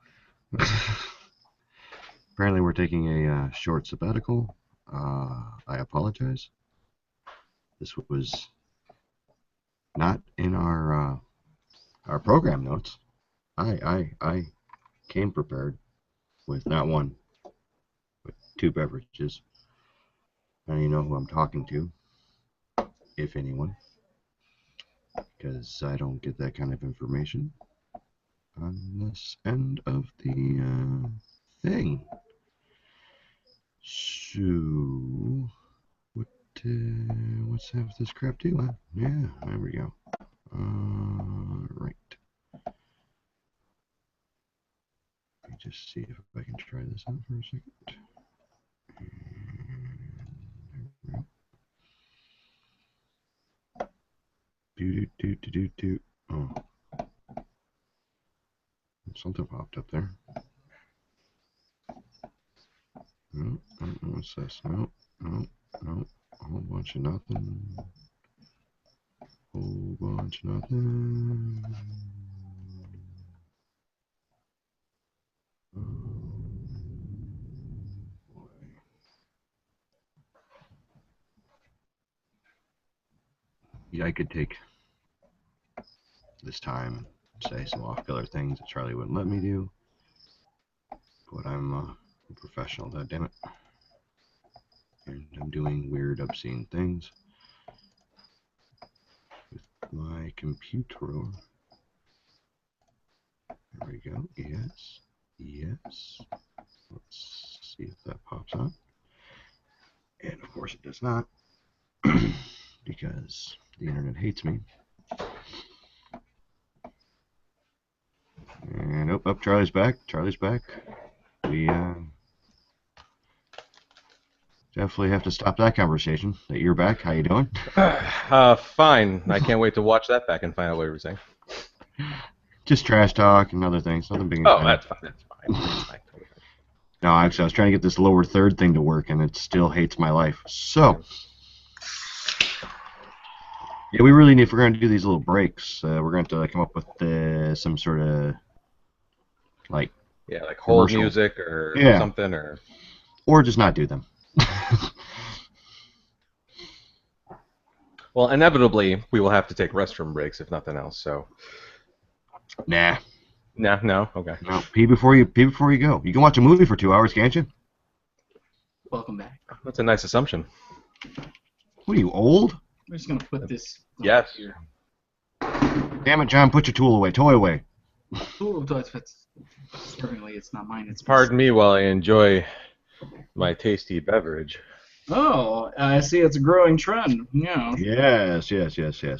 Apparently we're taking a short sabbatical. I apologize. This was not in our program notes. I came prepared with not one, but 2 beverages. I don't even know who I'm talking to, if anyone, because I don't get that kind of information on this end of the thing. So, what's half this crap do? Yeah, there we go. Right. Let me just see if I can try this out for a second. There we go. Do. Oh. Something popped up there. No, what's this? No. A whole bunch of nothing. Whole bunch of nothing. Boy. Yeah, I could take this time and say some off-color things that Charlie wouldn't let me do, but I'm a professional, goddammit. And I'm doing weird, obscene things with my computer. There we go. Yes. Let's see if that pops up. And of course it does not, because the internet hates me. And oh, Charlie's back. We definitely have to stop that conversation. That you're back. How you doing? Fine. I can't wait to watch that back and find out what you were saying. Just trash talk and other things. Nothing big. Oh, that's fine. Totally fine. No, actually, I was trying to get this lower third thing to work, and it still hates my life. So, yeah, we really need, if we're going to do these little breaks, we're going to come up with some sort of, like hold music or something, or just not do them. Well, inevitably, we will have to take restroom breaks if nothing else. So, nah. No, okay. No, pee before you go. You can watch a movie for 2 hours, can't you? Welcome back. That's a nice assumption. What are you, old? We're just gonna put this. Yes. Here. Damn it, John! Put your toy away. Ooh, disturbingly, it's not mine. It's Pardon me while I enjoy my tasty beverage. Oh, I see. It's a growing trend. Yeah. Yes.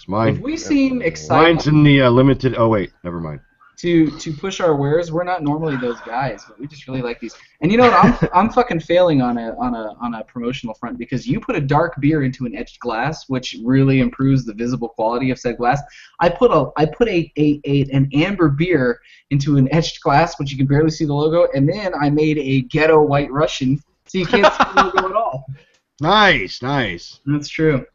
Mine. If we seem excited. Mine's in the limited. Oh wait, never mind. To push our wares, we're not normally those guys, but we just really like these. And you know what? I'm fucking failing on a promotional front, because you put a dark beer into an etched glass, which really improves the visible quality of said glass. I put an amber beer into an etched glass, which you can barely see the logo, and then I made a ghetto White Russian, so you can't see the logo at all. Nice. That's true.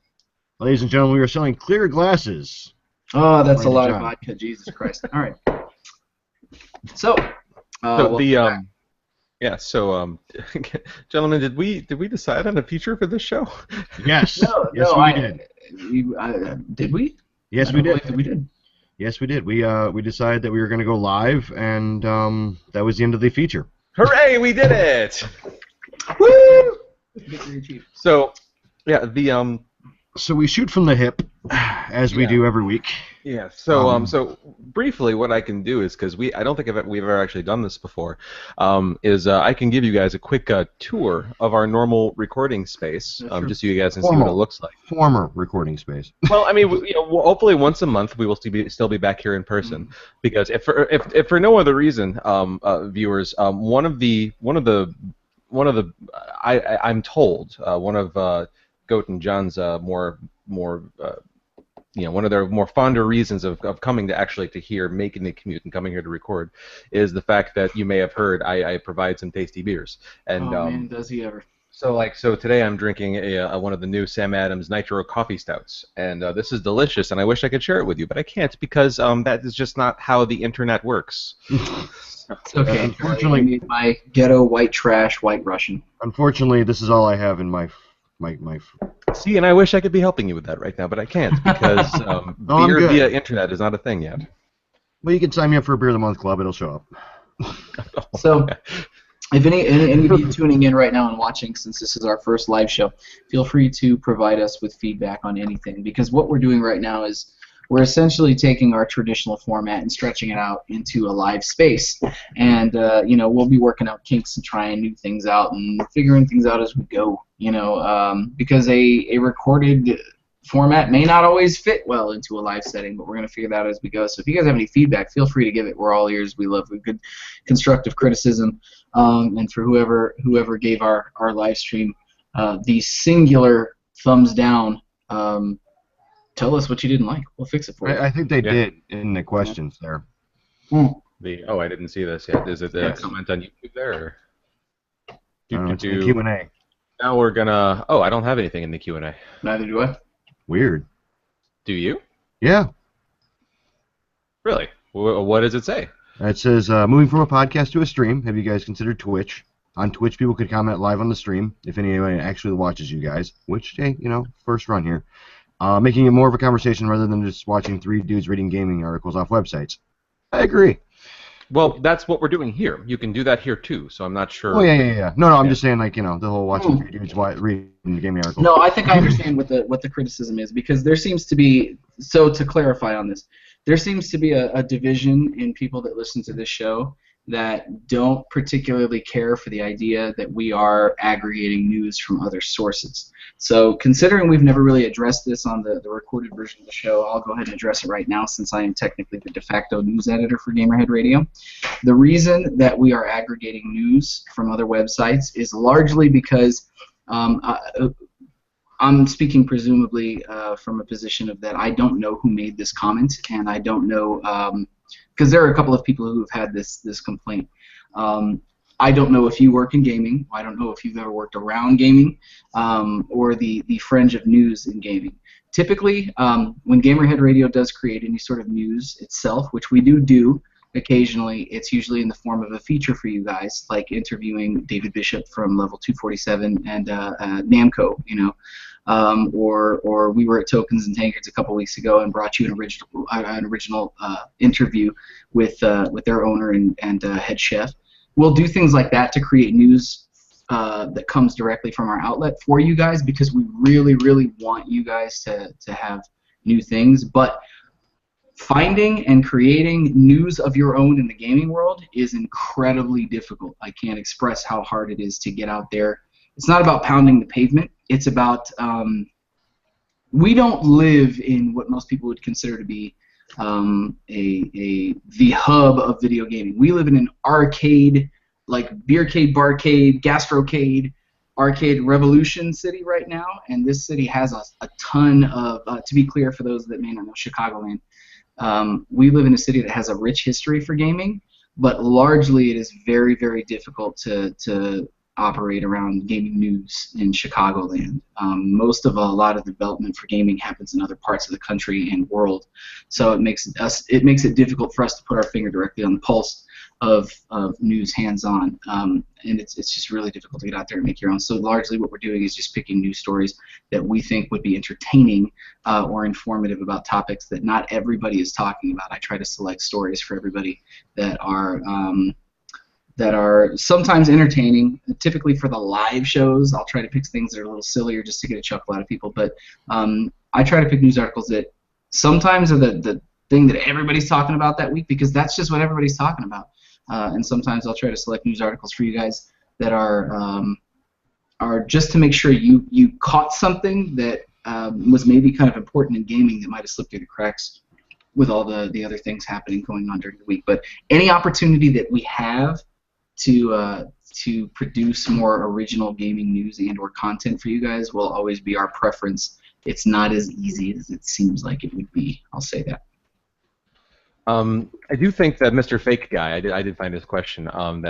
Ladies and gentlemen, we are selling clear glasses. Oh, that's a lot of vodka. Jesus Christ. All right. So, gentlemen, did we decide on a feature for this show? Yes. We did. Did we? Yes, we did. We did. Yes, we did. We decided that we were going to go live, and that was the end of the feature. Hooray! We did it! Woo! So, yeah, So we shoot from the hip, as we do every week. Yeah. So so briefly, what I can do is, because I don't think we've ever actually done this before, is I can give you guys a quick tour of our normal recording space, just so you guys can see what it looks like. Former recording space. Well, I mean, hopefully once a month we will still be back here in person, because if for no other reason, viewers, one of the I'm told one of Goat and John's more one of their more fonder reasons of coming to actually to here, making the commute and coming here to record, is the fact that you may have heard I provide some tasty beers. And man, does he ever? So today I'm drinking one of the new Sam Adams Nitro Coffee Stouts, and this is delicious, and I wish I could share it with you, but I can't because that is just not how the internet works. It's okay. Unfortunately, I made my ghetto white trash white Russian. Unfortunately, this is all I have in my. See, and I wish I could be helping you with that right now, but I can't because beer via internet is not a thing yet. Well, you can sign me up for a Beer of the Month Club. It'll show up. So, if any of you tuning in right now and watching, since this is our first live show, feel free to provide us with feedback on anything, because what we're doing right now is we're essentially taking our traditional format and stretching it out into a live space. And, we'll be working out kinks and trying new things out and figuring things out as we go, because a recorded format may not always fit well into a live setting, but we're going to figure that out as we go. So if you guys have any feedback, feel free to give it. We're all ears. We love good constructive criticism. And for whoever gave our live stream the singular thumbs down, tell us what you didn't like. We'll fix it for you. I think they did in the questions there. I didn't see this yet. Is it a comment on YouTube there? It's the Q&A. Now we're gonna. Oh, I don't have anything in the Q&A. Neither do I. Weird. Do you? Yeah. Really? What does it say? It says, moving from a podcast to a stream, have you guys considered Twitch? On Twitch, people could comment live on the stream if anyone actually watches you guys, which, hey, first run here. Making it more of a conversation rather than just watching three dudes reading gaming articles off websites. I agree. Well, that's what we're doing here. You can do that here too, so I'm not sure. Oh, yeah. No, I'm just saying, the whole watching three dudes reading gaming articles. No, I think I understand what the criticism is, because there seems to be, so to clarify on this, there seems to be a division in people that listen to this show that don't particularly care for the idea that we are aggregating news from other sources. So considering we've never really addressed this on the recorded version of the show, I'll go ahead and address it right now, since I am technically the de facto news editor for Gamerhead Radio. The reason that we are aggregating news from other websites is largely because I'm speaking presumably from a position of that I don't know who made this comment, and I don't know, because there are a couple of people who have had this complaint. I don't know if you work in gaming. I don't know if you've ever worked around gaming, or the fringe of news in gaming. Typically, when Gamerhead Radio does create any sort of news itself, which we do occasionally, it's usually in the form of a feature for you guys, like interviewing David Bishop from Level 247 and Namco, or we were at Tokens and Tankards a couple weeks ago and brought you an original interview with their owner and head chef. We'll do things like that to create news that comes directly from our outlet for you guys, because we really, really want you guys to have new things. But finding and creating news of your own in the gaming world is incredibly difficult. I can't express how hard it is to get out there. It's not about pounding the pavement. It's about we don't live in what most people would consider to be the hub of video gaming. We live in an arcade, like beercade, barcade, gastrocade, arcade revolution city right now, and this city has a ton of, to be clear for those that may not know Chicagoland, we live in a city that has a rich history for gaming, but largely it is very, very difficult to operate around gaming news in Chicagoland. Most of a lot of development for gaming happens in other parts of the country and world, so it makes it difficult for us to put our finger directly on the pulse of news hands-on, and it's just really difficult to get out there and make your own. So largely what we're doing is just picking news stories that we think would be entertaining or informative about topics that not everybody is talking about. I try to select stories for everybody that are sometimes entertaining. Typically for the live shows, I'll try to pick things that are a little sillier just to get a chuckle out of people, but I try to pick news articles that sometimes are the thing that everybody's talking about that week, because that's just what everybody's talking about. And sometimes I'll try to select news articles for you guys that are just to make sure you caught something that was maybe kind of important in gaming that might have slipped through the cracks with all the other things happening going on during the week. But any opportunity that we have to to produce more original gaming news and or content for you guys will always be our preference. It's not as easy as it seems like it would be. I'll say that. I do think that Mr. Fake Guy, I did find his question, John,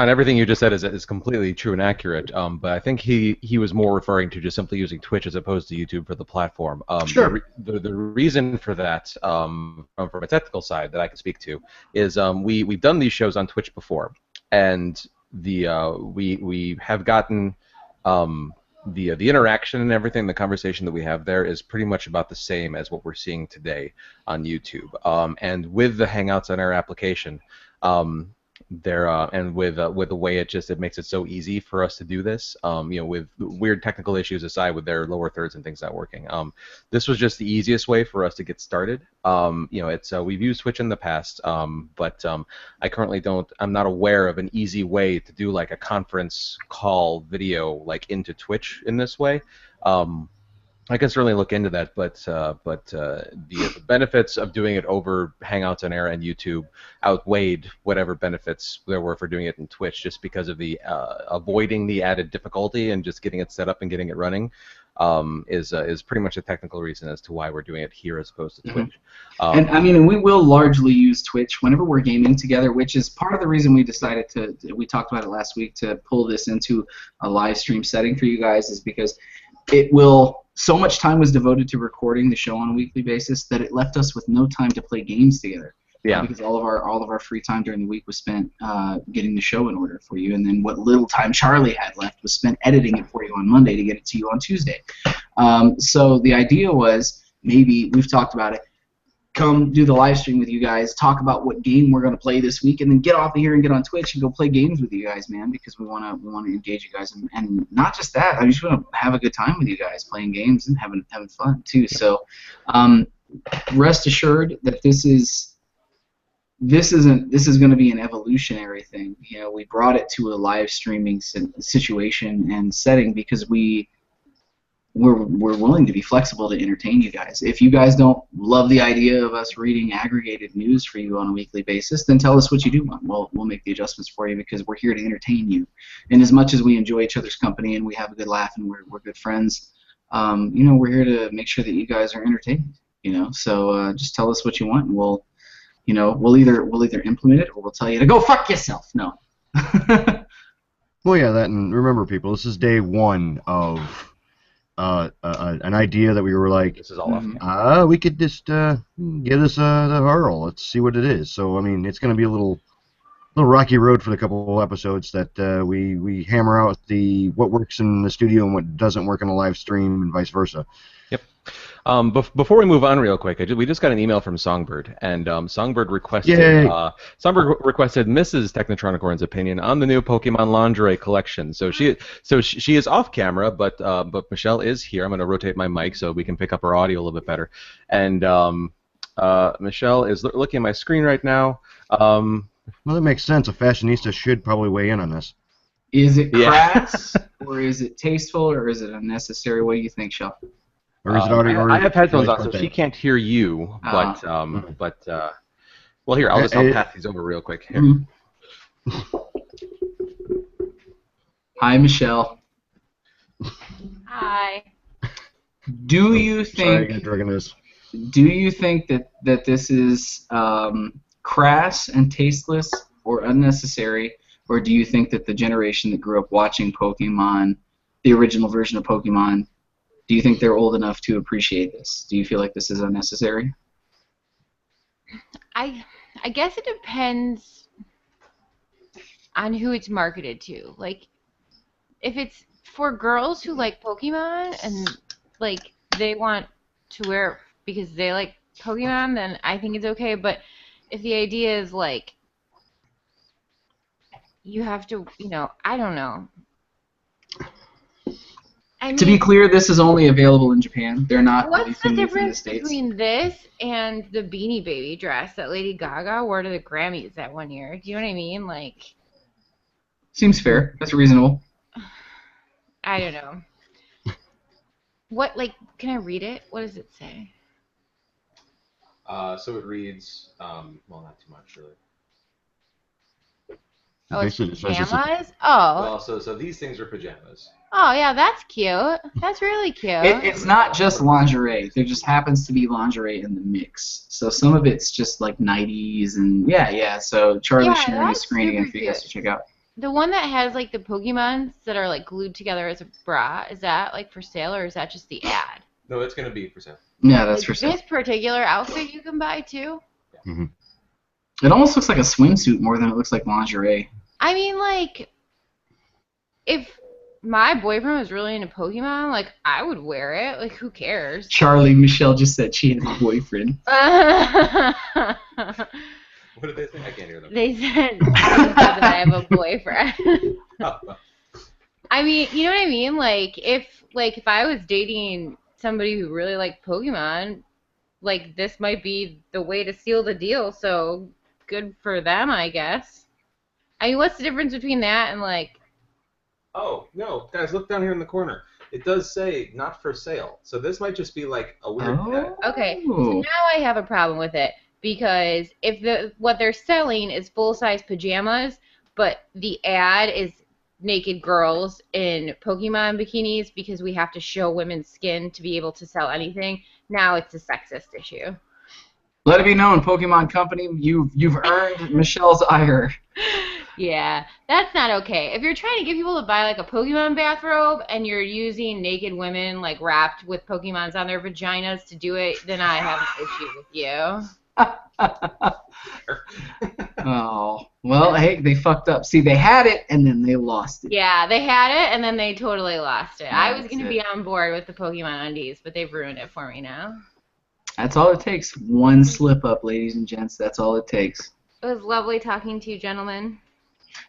everything you just said is completely true and accurate, but I think he was more referring to just simply using Twitch as opposed to YouTube for the platform. Sure. The reason for that, from a technical side that I can speak to, is we've done these shows on Twitch before, and we have gotten the interaction and everything, the conversation that we have there is pretty much about the same as what we're seeing today on YouTube. And with the Hangouts on Air application, and with the way it makes it so easy for us to do this, with weird technical issues aside, with their lower thirds and things not working, this was just the easiest way for us to get started. We've used Twitch in the past, but I currently I'm not aware of an easy way to do like a conference call video like into Twitch in this way. I can certainly look into that, but the benefits of doing it over Hangouts on Air and YouTube outweighed whatever benefits there were for doing it in Twitch, just because of the avoiding the added difficulty and just getting it set up and getting it running is pretty much a technical reason as to why we're doing it here as opposed to Twitch. And we will largely use Twitch whenever we're gaming together, which is part of the reason we decided we talked about it last week, to pull this into a live stream setting for you guys, is because so much time was devoted to recording the show on a weekly basis that it left us with no time to play games together. Yeah. Because all of our free time during the week was spent getting the show in order for you, and then what little time Charlie had left was spent editing it for you on Monday to get it to you on Tuesday. So the idea was, maybe we've talked about it, come do the live stream with you guys, talk about what game we're going to play this week, and then get off of here and get on Twitch and go play games with you guys, man, because we want to engage you guys, and not just that, I just want to have a good time with you guys playing games and having fun too. So rest assured that this is going to be an evolutionary thing. We brought it to a live streaming situation and setting because we're willing to be flexible to entertain you guys. If you guys don't love the idea of us reading aggregated news for you on a weekly basis, then tell us what you do want. We'll make the adjustments for you, because we're here to entertain you. And as much as we enjoy each other's company and we have a good laugh and we're good friends, we're here to make sure that you guys are entertained. So just tell us what you want, and we'll either implement it, or we'll tell you to go fuck yourself. No. Well, yeah, that, and remember, people, this is day one of an idea that we were like, this is all off. We could just get us the hurl. Let's see what it is. So, I mean, it's going to be a little rocky road for the couple of episodes that we hammer out what works in the studio and what doesn't work in a live stream, and vice versa. Yep. Before we move on real quick, we just got an email from Songbird, and Songbird requested Mrs. Technotronicorn's opinion on the new Pokemon lingerie collection. So she is off camera, but Michelle is here. I'm going to rotate my mic so we can pick up her audio a little bit better. And Michelle is looking at my screen right now. Well, that makes sense. A fashionista should probably weigh in on this. Is it crass, or is it tasteful, or is it unnecessary? What do you think, Shel? Or is it already? I have headphones on, so she can't hear you. Well, here, I'll pass these over real quick. Here. Mm-hmm. Hi, Michelle. Hi. Do you think that this is crass and tasteless or unnecessary, or do you think that the generation that grew up watching Pokemon, the original version of Pokemon, do you think they're old enough to appreciate this? Do you feel like this is unnecessary? I guess it depends on who it's marketed to. Like, if it's for girls who like Pokemon and like they want to wear it because they like Pokemon, then I think it's okay. But if the idea is like you have to, I don't know. To be clear, this is only available in Japan. They're not What's the releasing this in the difference States. between this and the Beanie Baby dress that Lady Gaga wore to the Grammys that one year? Do you know what I mean? Like, seems fair. That's reasonable. I don't know. What, like, can I read it? What does it say? So it reads, well, not too much, really. Oh, it's Basically, it says it's a- pajamas? Oh. Well, so these things are pajamas. Oh, yeah, that's cute. That's really cute. It's not just lingerie. There just happens to be lingerie in the mix. So some of it's just like nighties and yeah. So Charlie's Yeah, sharing a that's screen again super for you guys to cute. check out. The one that has like the Pokemons that are like glued together as a bra, is that like for sale or is that just the ad? No, it's gonna be for sale. Yeah, that's Like, for sale. this particular outfit you can buy too? Mhm. It almost looks like a swimsuit more than it looks like lingerie. I mean, like, if my boyfriend was really into Pokemon, like, I would wear it. Like, who cares? Charlie, Michelle just said she had a boyfriend. What did they say? I can't hear them. They said that I have a boyfriend. Oh, I mean, you know what I mean? Like if I was dating somebody who really liked Pokemon, like this might be the way to seal the deal. So good for them, I guess. I mean, what's the difference between that and like? oh no, guys, look down here in the corner. It does say not for sale. So this might just be like a weird ad. Okay, so now I have a problem with it because if what they're selling is full-size pajamas, but the ad is naked girls in Pokemon bikinis because we have to show women's skin to be able to sell anything, now it's a sexist issue. Let it be known, Pokemon Company, you've earned Michelle's ire. Yeah, that's not okay. If you're trying to get people to buy like a Pokemon bathrobe and you're using naked women like wrapped with Pokemons on their vaginas to do it, then I have an issue with you. Oh, well, hey, they fucked up. See, they had it, and then they lost it. Yeah, they had it, and then they totally lost it. I was That's going to it. be on board with the Pokemon undies, but they've ruined it for me now. That's all it takes. One slip up, ladies and gents. That's all it takes. It was lovely talking to you, gentlemen.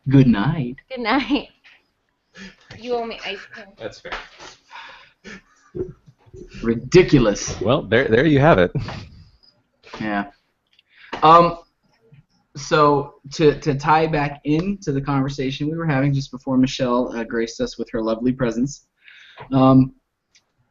Good night. Good night. You owe me ice cream. That's fair. Ridiculous. Well, there you have it. Yeah. So to tie back into the conversation we were having just before Michelle graced us with her lovely presence,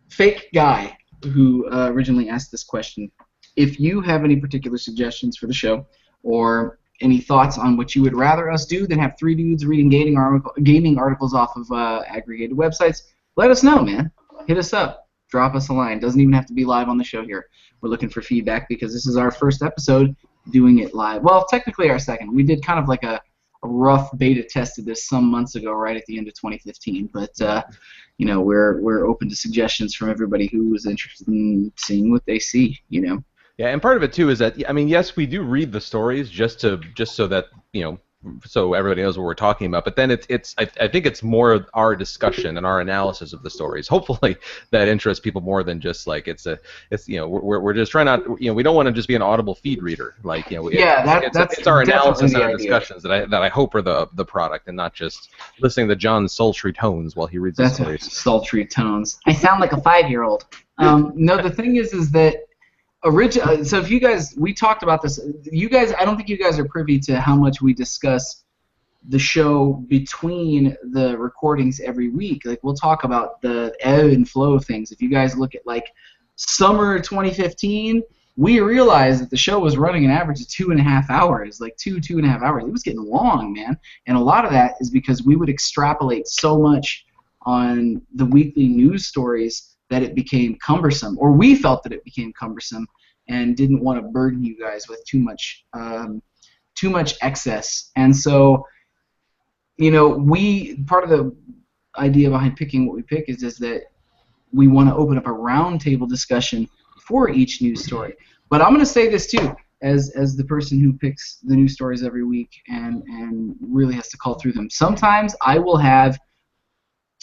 fake guy who originally asked this question, if you have any particular suggestions for the show or any thoughts on what you would rather us do than have three dudes reading gaming articles off of aggregated websites, let us know, man. Hit us up. Drop us a line. Doesn't even have to be live on the show here. We're looking for feedback because this is our first episode doing it live. Well, technically our second. We did kind of like a rough beta test of this some months ago, right at the end of 2015. But you know, we're open to suggestions from everybody who was interested in seeing what they see. You know. Yeah, and part of it too is that I mean, yes, we do read the stories just so that so everybody knows what we're talking about. But then I think it's more our discussion and our analysis of the stories. Hopefully, that interests people more than just like we're just trying not we don't want to just be an audible feed reader. Like it's our analysis and our discussions that I hope are the product and not just listening to John's sultry tones while he reads the stories. Sultry tones. I sound like a 5-year-old. No, the thing is that. So if you guys, we talked about this. You guys, I don't think you guys are privy to how much we discuss the show between the recordings every week. Like we'll talk about the ebb and flow of things. If you guys look at like summer 2015, we realized that the show was running an average of 2.5 hours, like 2.5 hours. It was getting long, man. And a lot of that is because we would extrapolate so much on the weekly news stories that it became cumbersome, or we felt that it became cumbersome, and didn't want to burden you guys with too much excess. And so, part of the idea behind picking what we pick is that we want to open up a roundtable discussion for each news story. But I'm going to say this too, as the person who picks the news stories every week and really has to call through them. Sometimes I will have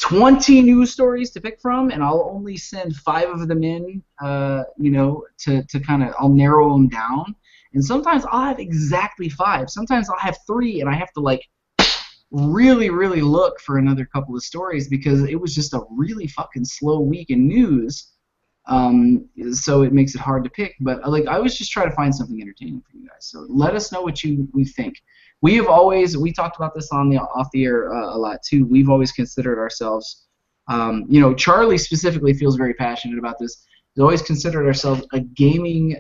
20 news stories to pick from, and I'll only send 5 of them in, to kind of, I'll narrow them down. And sometimes I'll have exactly 5. Sometimes I'll have 3, and I have to, like, really, really look for another couple of stories because it was just a really fucking slow week in news. So it makes it hard to pick. But, I was just trying to find something entertaining for you guys. So let us know what you think. We talked about this off the air a lot too. We've always considered ourselves, Charlie specifically feels very passionate about this. We've always considered ourselves a gaming,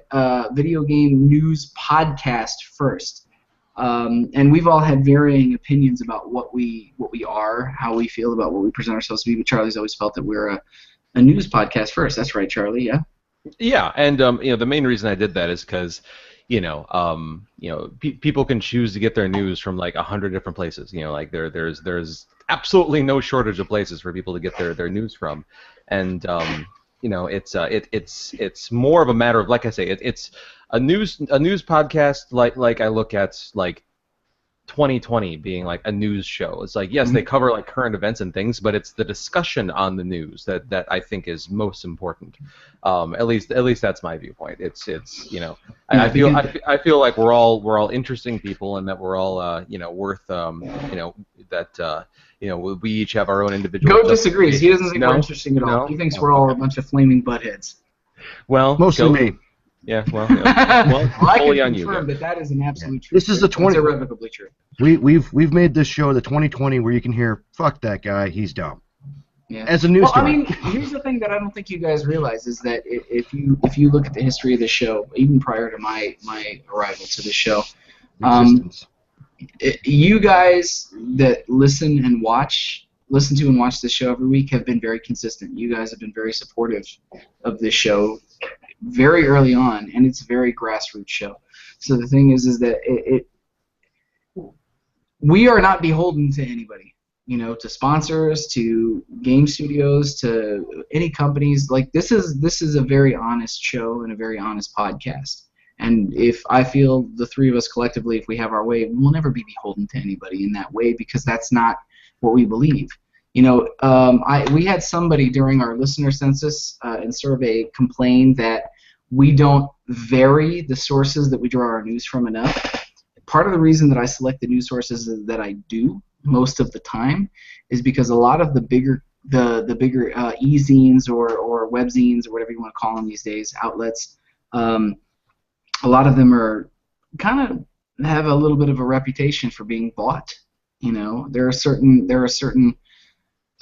video game news podcast first. And we've all had varying opinions about what we are, how we feel about what we present ourselves to be. But Charlie's always felt that we're a news podcast first. That's right, Charlie. Yeah. Yeah, and the main reason I did that is because, people can choose to get their news from like 100 different places. Like there's absolutely no shortage of places for people to get their news from, and it's more of a matter of, like I say, it's a news podcast like I look at like 2020 being like a news show. It's like, yes, they cover like current events and things, but it's the discussion on the news that I think is most important. At least that's my viewpoint. I feel like we're all interesting people, and that we're all worth we each have our own individual. Goat disagrees. He doesn't think we're interesting at all. No? He thinks we're all a bunch of flaming buttheads. Well, Mostly me. Yeah, well, I fully can on you. confirm that is an absolute truth. This is the 20. It's irrevocably true. We've made this show the 2020 where you can hear "fuck that guy, he's dumb." Yeah. As a news story. I mean, here's the thing that I don't think you guys realize is that if you look at the history of the show, even prior to my arrival to the show, you guys that listen to and watch this show every week have been very consistent. You guys have been very supportive of this show very early on, and it's a very grassroots show. So the thing is that we are not beholden to anybody, to sponsors, to game studios, to any companies. Like this is a very honest show and a very honest podcast. And if I feel the three of us collectively, if we have our way, we'll never be beholden to anybody in that way, because that's not what we believe. We had somebody during our listener census and survey complain that we don't vary the sources that we draw our news from enough. Part of the reason that I select the news sources that I do most of the time is because a lot of the bigger e-zines or webzines or whatever you want to call them these days, outlets, a lot of them are kind of have a little bit of a reputation for being bought. There are certain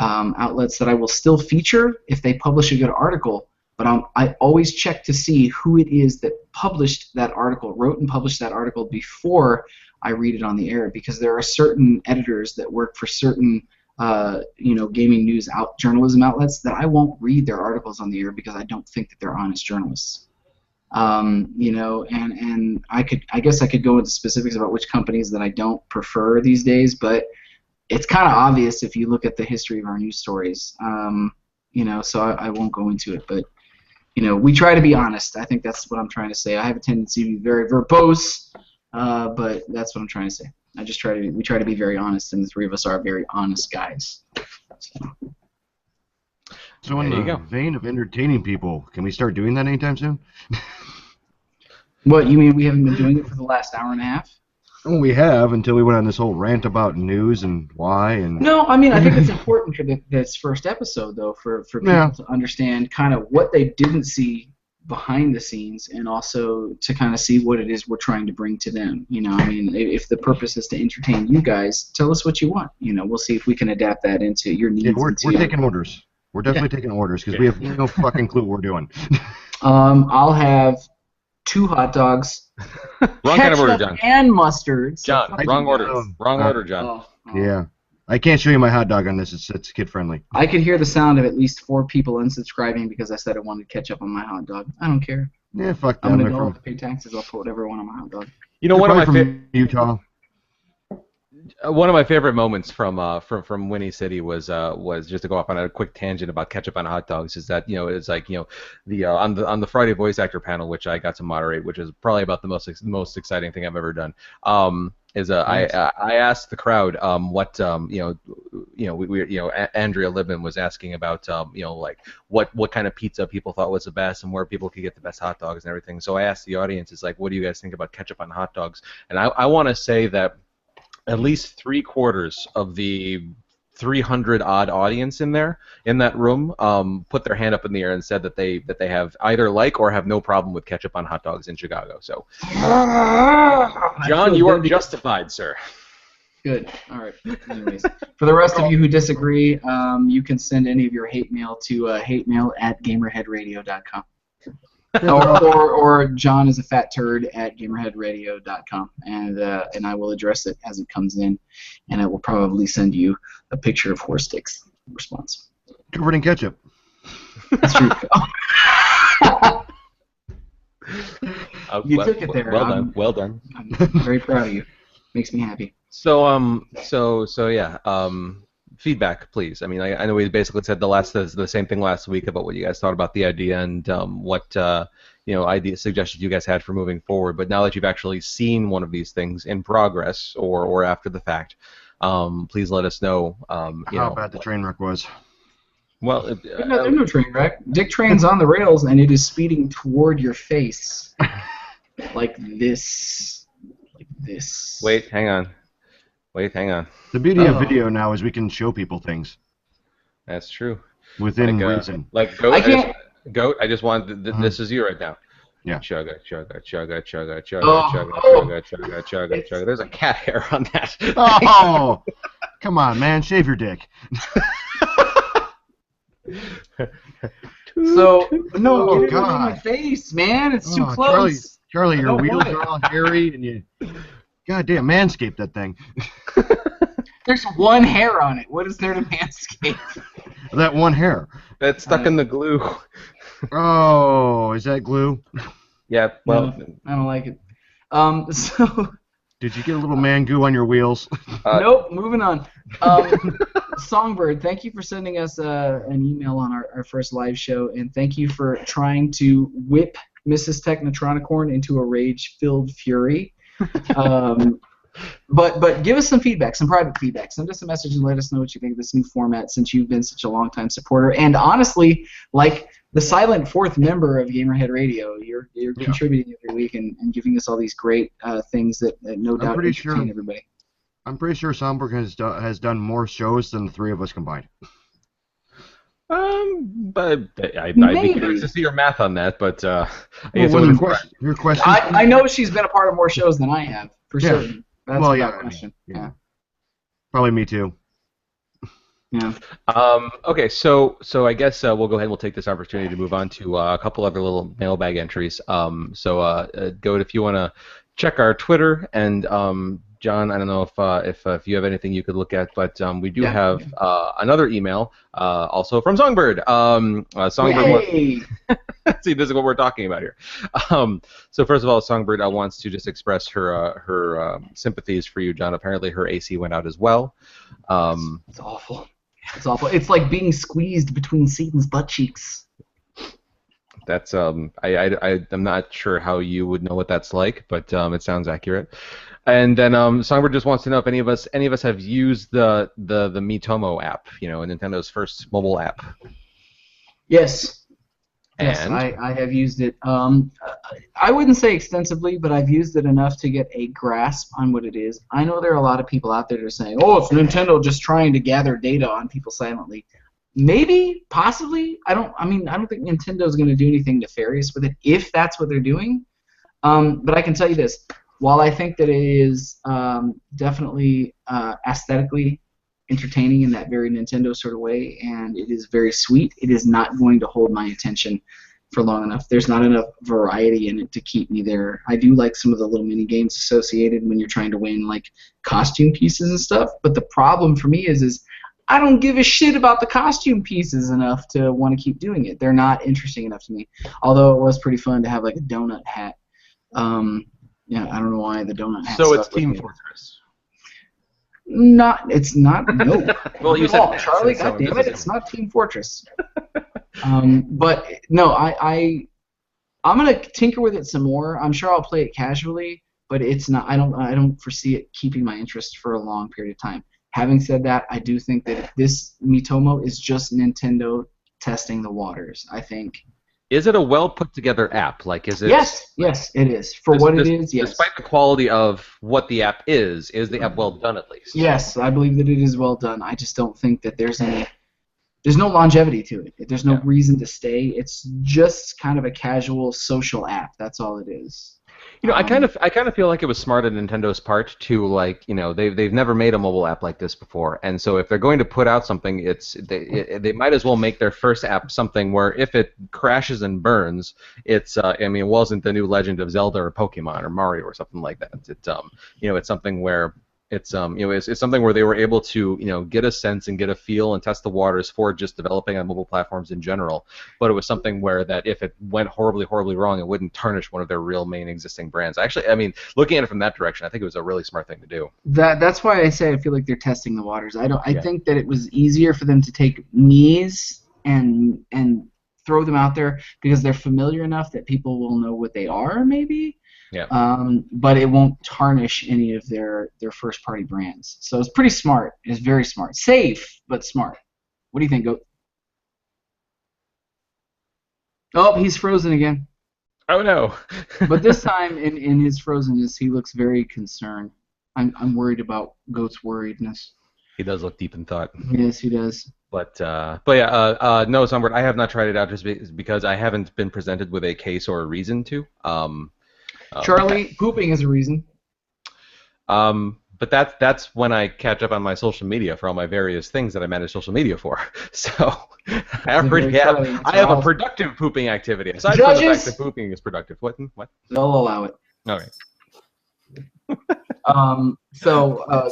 outlets that I will still feature if they publish a good article, but I always check to see who it is that published that article, wrote and published that article before I read it on the air, because there are certain editors that work for certain gaming news journalism outlets that I won't read their articles on the air because I don't think that they're honest journalists. And I guess I could go into specifics about which companies that I don't prefer these days, but it's kind of obvious if you look at the history of our news stories, so I won't go into it, but, we try to be honest. I think that's what I'm trying to say. I have a tendency to be very verbose, but that's what I'm trying to say. We try to be very honest, and the three of us are very honest guys. So in the vein of entertaining people, can we start doing that anytime soon? What, you mean we haven't been doing it for the last hour and a half? Well, we have, until we went on this whole rant about news and why. And no, I mean, I think it's important for this first episode, though, for people to understand kind of what they didn't see behind the scenes, and also to kind of see what it is we're trying to bring to them. I mean, if the purpose is to entertain you guys, tell us what you want. We'll see if we can adapt that into your needs. Yeah, we're taking orders. We're definitely taking orders, because we have no fucking clue what we're doing. I'll have 2 hot dogs. Wrong kind of order, John. And mustard. John, wrong order. Wrong order, John. Yeah. I can't show you my hot dog on this. It's kid friendly. I could hear the sound of at least 4 people unsubscribing because I said I wanted ketchup on my hot dog. I don't care. Yeah, fuck that. I'm gonna go to pay taxes. I'll put whatever I want on my hot dog. One of my Utah. One of my favorite moments from Winnie City was just to go off on a quick tangent about ketchup on hot dogs. Is that it's like the on the Friday voice actor panel, which I got to moderate, which is probably about the most exciting thing I've ever done. I asked the crowd what Andrea Libman was asking about like what kind of pizza people thought was the best and where people could get the best hot dogs and everything. So I asked the audience, it's like, what do you guys think about ketchup on hot dogs? And I want to say that at least 3/4 of the 300-odd audience in that room put their hand up in the air and said that they have either like or have no problem with ketchup on hot dogs in Chicago. So, John, you are justified, sir. Good. All right. Anyways, for the rest of you who disagree, you can send any of your hate mail to hatemail@gamerheadradio.com. or John is a fat turd at gamerheadradio.com, and I will address it as it comes in, and I will probably send you a picture of horse sticks in response. Covered in ketchup. That's true. You took it there. Well done. I'm very proud of you. Makes me happy. So yeah. Feedback, please. I mean, I know we basically said the same thing last week about what you guys thought about the idea and what idea suggestions you guys had for moving forward. But now that you've actually seen one of these things in progress or after the fact, please let us know. How bad the train wreck was. Well, there's no train wreck. Dick Train's on the rails and it is speeding toward your face, like this. Wait, hang on. The beauty of video now is we can show people things. That's true. Within reason. Like Goat, I just want this is you right now. Yeah. Chugga. There's a cat hair on that. Oh, come on, man, shave your dick. So no, get it God. in my face, man. It's too close. Charlie, your wheels are all hairy and you. Goddamn, manscape that thing. There's one hair on it. What is there to manscape? That one hair. That's stuck in the glue. Oh, is that glue? Yeah. Well, no, I don't like it. So. Did you get a little man goo on your wheels? Nope. Moving on. Songbird, thank you for sending us an email on our first live show, and thank you for trying to whip Mrs. Technotronicorn into a rage-filled fury. But give us some feedback, some private feedback. Send us a message and let us know what you think of this new format since you've been such a long-time supporter. And honestly, like the silent fourth member of Gamerhead Radio, you're contributing every week and giving us all these great things that no doubt entertain everybody. I'm pretty sure Songbird has done more shows than the three of us combined. But I'd be curious to see your math on that, but I guess your question. I know she's been a part of more shows than I have, for certain. That's a question. Yeah. Probably me too. Yeah. Okay, so I guess we'll go ahead and we'll take this opportunity to move on to a couple other little mailbag entries. Go if you want to check our Twitter and John, I don't know if you have anything you could look at, but we do have another email, also from Songbird. Songbird. Hey. See, this is what we're talking about here. So first of all, Songbird wants to just express her sympathies for you, John. Apparently, her AC went out as well. It's awful. It's awful. It's like being squeezed between Satan's butt cheeks. That's I'm not sure how you would know what that's like, but it sounds accurate. And then Songbird just wants to know if any of us have used the Miitomo app, Nintendo's first mobile app. Yes. And? Yes, I have used it. I wouldn't say extensively, but I've used it enough to get a grasp on what it is. I know there are a lot of people out there that are saying, "Oh, it's Nintendo just trying to gather data on people silently." Maybe, possibly. I don't think Nintendo's going to do anything nefarious with it if that's what they're doing. But I can tell you this. While I think that it is definitely aesthetically entertaining in that very Nintendo sort of way, and it is very sweet, it is not going to hold my attention for long enough. There's not enough variety in it to keep me there. I do like some of the little mini games associated when you're trying to win like costume pieces and stuff, but the problem for me is I don't give a shit about the costume pieces enough to want to keep doing it. They're not interesting enough to me. Although it was pretty fun to have like a donut hat. Yeah, I don't know why the donut hat. So it's Team Fortress. It's not. No. Well, you said Charlie. God damn it! It's not Team Fortress. But no, I'm gonna tinker with it some more. I'm sure I'll play it casually, but it's not. I don't foresee it keeping my interest for a long period of time. Having said that, I do think that this Miitomo is just Nintendo testing the waters. I think. Is it a well put together app? Like, is it? Yes, it is. For what it is, yes. Despite the quality of what the app is the app well done at least? Yes, I believe that it is well done. I just don't think that there's no longevity to it. There's no reason to stay. It's just kind of a casual social app. That's all it is. I kind of feel like it was smart on Nintendo's part to like, they've never made a mobile app like this before, and so if they're going to put out something, they might as well make their first app something where if it crashes and burns, it wasn't the new Legend of Zelda or Pokemon or Mario or something like that. It's something where it's something where they were able to get a sense and get a feel and test the waters for just developing on mobile platforms in general. But it was something where that if it went horribly wrong, it wouldn't tarnish one of their real main existing brands. Actually, looking at it from that direction, I think it was a really smart thing to do. That's why I say I feel like they're testing the waters. I think that it was easier for them to take Mii's and throw them out there because they're familiar enough that people will know what they are, maybe. Yeah. But it won't tarnish any of their first-party brands. So it's pretty smart. It's very smart. Safe, but smart. What do you think, Goat? Oh, he's frozen again. Oh, no. But this time, in his frozenness, he looks very concerned. I'm worried about Goat's worriedness. He does look deep in thought. Yes, he does. But no, Sunbird, I have not tried it out just because I haven't been presented with a case or a reason to. Charlie, pooping is a reason. But that's when I catch up on my social media for all my various things that I manage social media for. So I have a productive pooping activity. Aside from the fact that pooping is productive. What? They'll allow it. All right. So a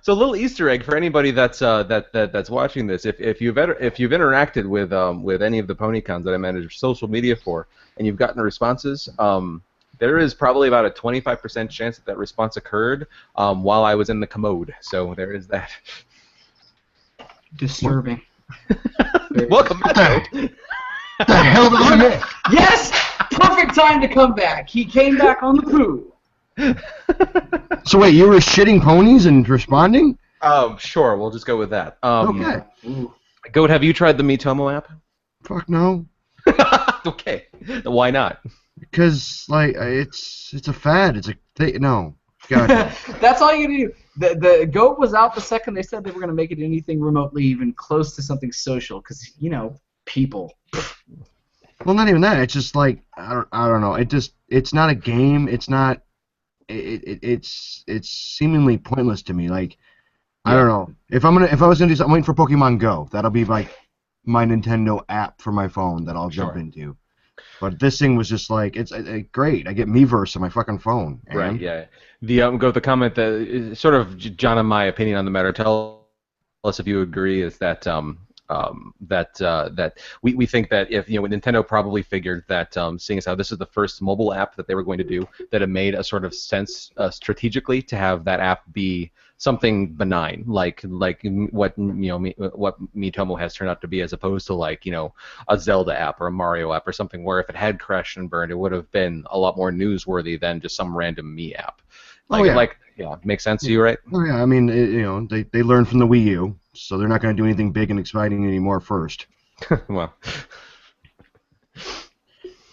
little Easter egg for anybody that's watching this. If you've interacted with any of the PonyCons that I manage social media for, and you've gotten responses, there is probably about a 25% chance that response occurred while I was in the commode. So there is that. Disturbing. Welcome back. The hell did you get? Yes! Perfect time to come back. He came back on the poo. So wait, you were shitting ponies and responding? Sure, we'll just go with that. Okay. Goat, have you tried the Miitomo app? Fuck no. Okay. Why not? Because it's a fad. It's a thing. No. God. That's all you do. The Goat was out the second they said they were going to make it anything remotely even close to something social. Because people. Well, not even that. It's just like I don't know. It's not a game. It's not. It's seemingly pointless to me. Like I don't know. If I was gonna do something, I'm waiting for Pokemon Go. That'll be like my Nintendo app for my phone that I'll jump into. But this thing was just like it's great. I get Miiverse on my fucking phone. Right. Yeah. The comment that sort of John and my opinion on the matter. Tell us if you agree. Is that that we think that if Nintendo probably figured that seeing as how this is the first mobile app that they were going to do, that it made a sort of sense strategically to have that app be something benign, like what Miitomo has turned out to be, as opposed to like a Zelda app or a Mario app or something where if it had crashed and burned, it would have been a lot more newsworthy than just some random Mii app. Makes sense to you, right? Oh yeah, I mean they learned from the Wii U, so they're not going to do anything big and exciting anymore first. Well.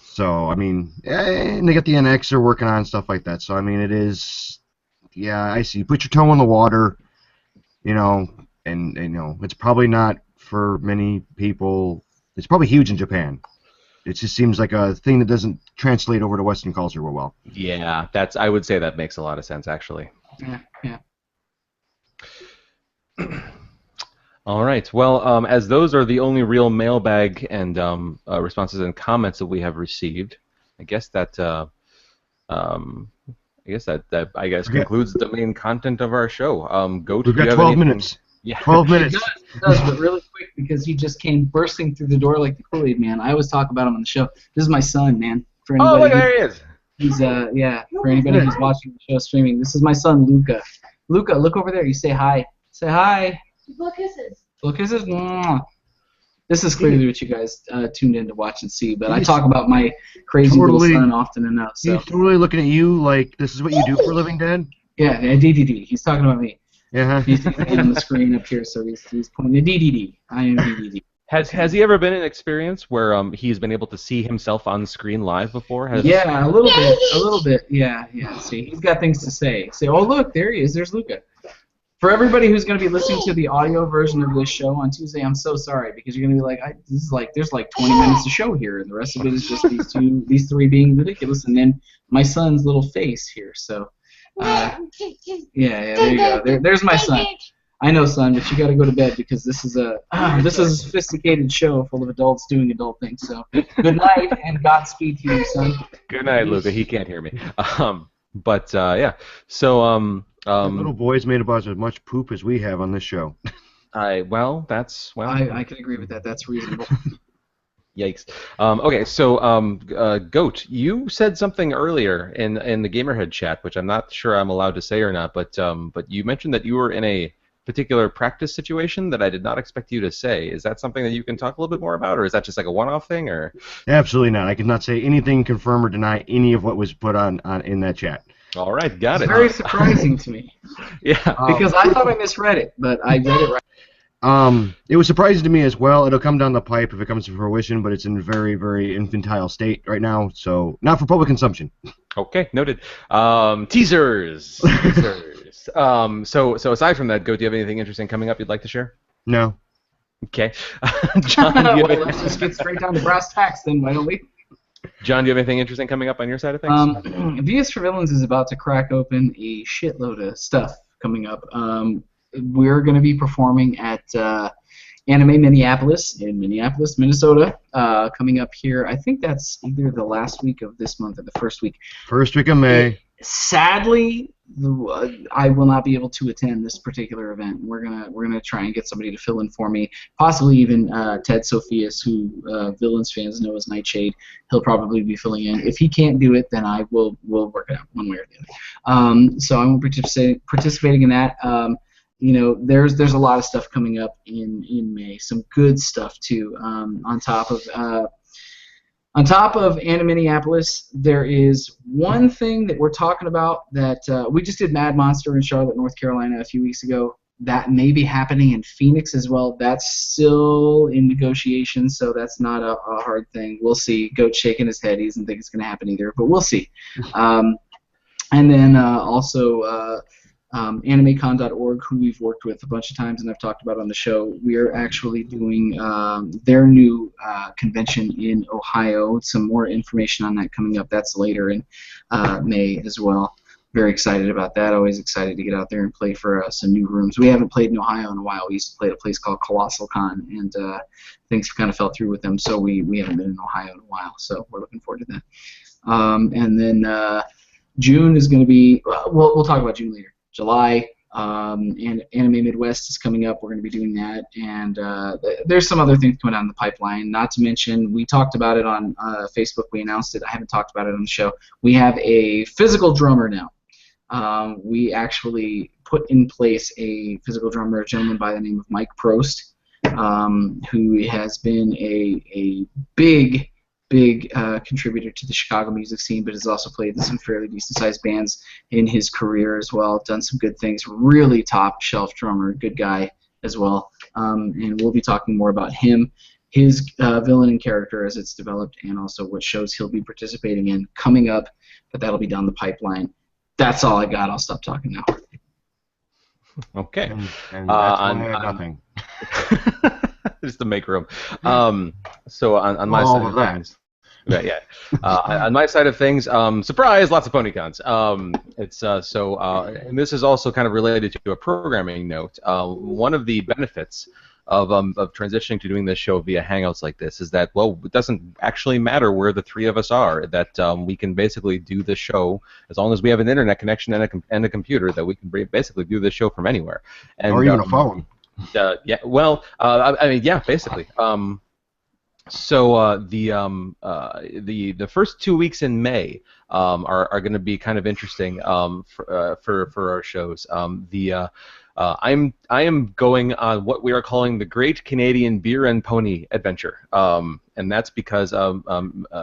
So I mean, and they got the NX they're working on stuff like that. So I mean, it is. Yeah, I see. Put your toe in the water, and it's probably not for many people. It's probably huge in Japan. It just seems like a thing that doesn't translate over to Western culture real well. Yeah, I would say that makes a lot of sense, actually. Yeah. All right. Well, as those are the only real mailbag and responses and comments that we have received, I guess that concludes the main content of our show. Goat, We've got 12 minutes. Yeah. 12 minutes. It does, but really quick because he just came bursting through the door like the Kool-Aid Man. I always talk about him on the show. This is my son, man. For anybody look, there he is. He's for anybody who's watching the show streaming, this is my son, Luca. Luca, look over there. You say hi. Say hi. Blow kisses. Blow kisses. This is clearly what you guys tuned in to watch and see, but I talk about my crazy little son often enough. So. He's totally looking at you like this is what you do for a living, Dad? Yeah, DDD. He's talking about me. Yeah. He's on the screen up here, so he's pointing at DDD. I am DDD. Has he ever been in an experience where he's been able to see himself on the screen live before? Yeah, a little bit. Yeah. See, he's got things to say. Say, oh look, there he is. There's Luca. For everybody who's going to be listening to the audio version of this show on Tuesday, I'm so sorry because you're going to be like, this is like there's like 20 minutes of show here, and the rest of it is just these three being ridiculous, and then my son's little face here. So, yeah, there you go. There's my son. I know, son, but you got to go to bed because this is a sophisticated show full of adults doing adult things. So, good night and Godspeed to you, son. Good night, Luca. He can't hear me. But yeah. So little boy's made about as much poop as we have on this show. I can agree with that. That's reasonable. Yikes. Okay, so Goat, you said something earlier in the Gamerhead chat, which I'm not sure I'm allowed to say or not, but you mentioned that you were in a particular practice situation that I did not expect you to say. Is that something that you can talk a little bit more about, or is that just like a one-off thing, or? Absolutely not. I cannot say anything, confirm or deny any of what was put on in that chat. All right, got it. It's very surprising to me. Yeah. Because I thought I misread it, but I read it right. It was surprising to me as well. It'll come down the pipe if it comes to fruition, but it's in a very, very infantile state right now, so not for public consumption. Okay, noted. Teasers. Teasers. So aside from that, Goat, do you have anything interesting coming up you'd like to share? No. Okay. John, do you have Let's just get straight down to brass tacks then, why don't we? John, do you have anything interesting coming up on your side of things? VS for Villains is about to crack open a shitload of stuff coming up. We're going to be performing at Anime Minneapolis in Minneapolis, Minnesota, coming up here. I think that's either the last week of this month or the first week. First week of May. Sadly, I will not be able to attend this particular event. We're gonna try and get somebody to fill in for me, possibly even Ted Sophias, who Villains fans know as Nightshade. He'll probably be filling in. If he can't do it, then we'll work it out one way or the other. So I won't be participating in that. There's a lot of stuff coming up in May. Some good stuff too. On top of Anime Minneapolis, there is one thing that we're talking about that we just did Mad Monster in Charlotte, North Carolina a few weeks ago. That may be happening in Phoenix as well. That's still in negotiation, so that's not a hard thing. We'll see. Goat's shaking his head. He doesn't think it's going to happen either, but we'll see. And then also AnimeCon.org, who we've worked with a bunch of times and I've talked about on the show. We're actually doing their new convention in Ohio. Some more information on that coming up. That's later in May as well. Very excited about that. Always excited to get out there and play for some new rooms. We haven't played in Ohio in a while. We used to play at a place called Colossal Con, and things kind of fell through with them, so we haven't been in Ohio in a while. So we're looking forward to that. And then June is going to be, we'll talk about June later. July, and Anime Midwest is coming up. We're going to be doing that, and there's some other things coming down the pipeline. Not to mention, we talked about it on Facebook. We announced it. I haven't talked about it on the show. We have a physical drummer now. We actually put in place a physical drummer, a gentleman by the name of Mike Prost, who has been a big contributor to the Chicago music scene, but has also played in some fairly decent-sized bands in his career as well. Done some good things. Really top-shelf drummer, good guy as well. And we'll be talking more about him, his villain and character as it's developed, and also what shows he'll be participating in coming up, but that'll be down the pipeline. That's all I got. I'll stop talking now. Okay. And that's why I have nothing. Just to make room. So on my side of things, on my side of things, surprise, lots of PonyCons. And this is also kind of related to a programming note. One of the benefits of transitioning to doing this show via Hangouts like this is that, well, it doesn't actually matter where the three of us are, that we can basically do the show as long as we have an internet connection and a computer, that we can basically do this show from anywhere. And, or even a phone. Yeah, well, I mean, yeah, basically. So the first 2 weeks in May are going to be kind of interesting for our shows. I am going on what we are calling the Great Canadian Beer and Pony Adventure, and that's because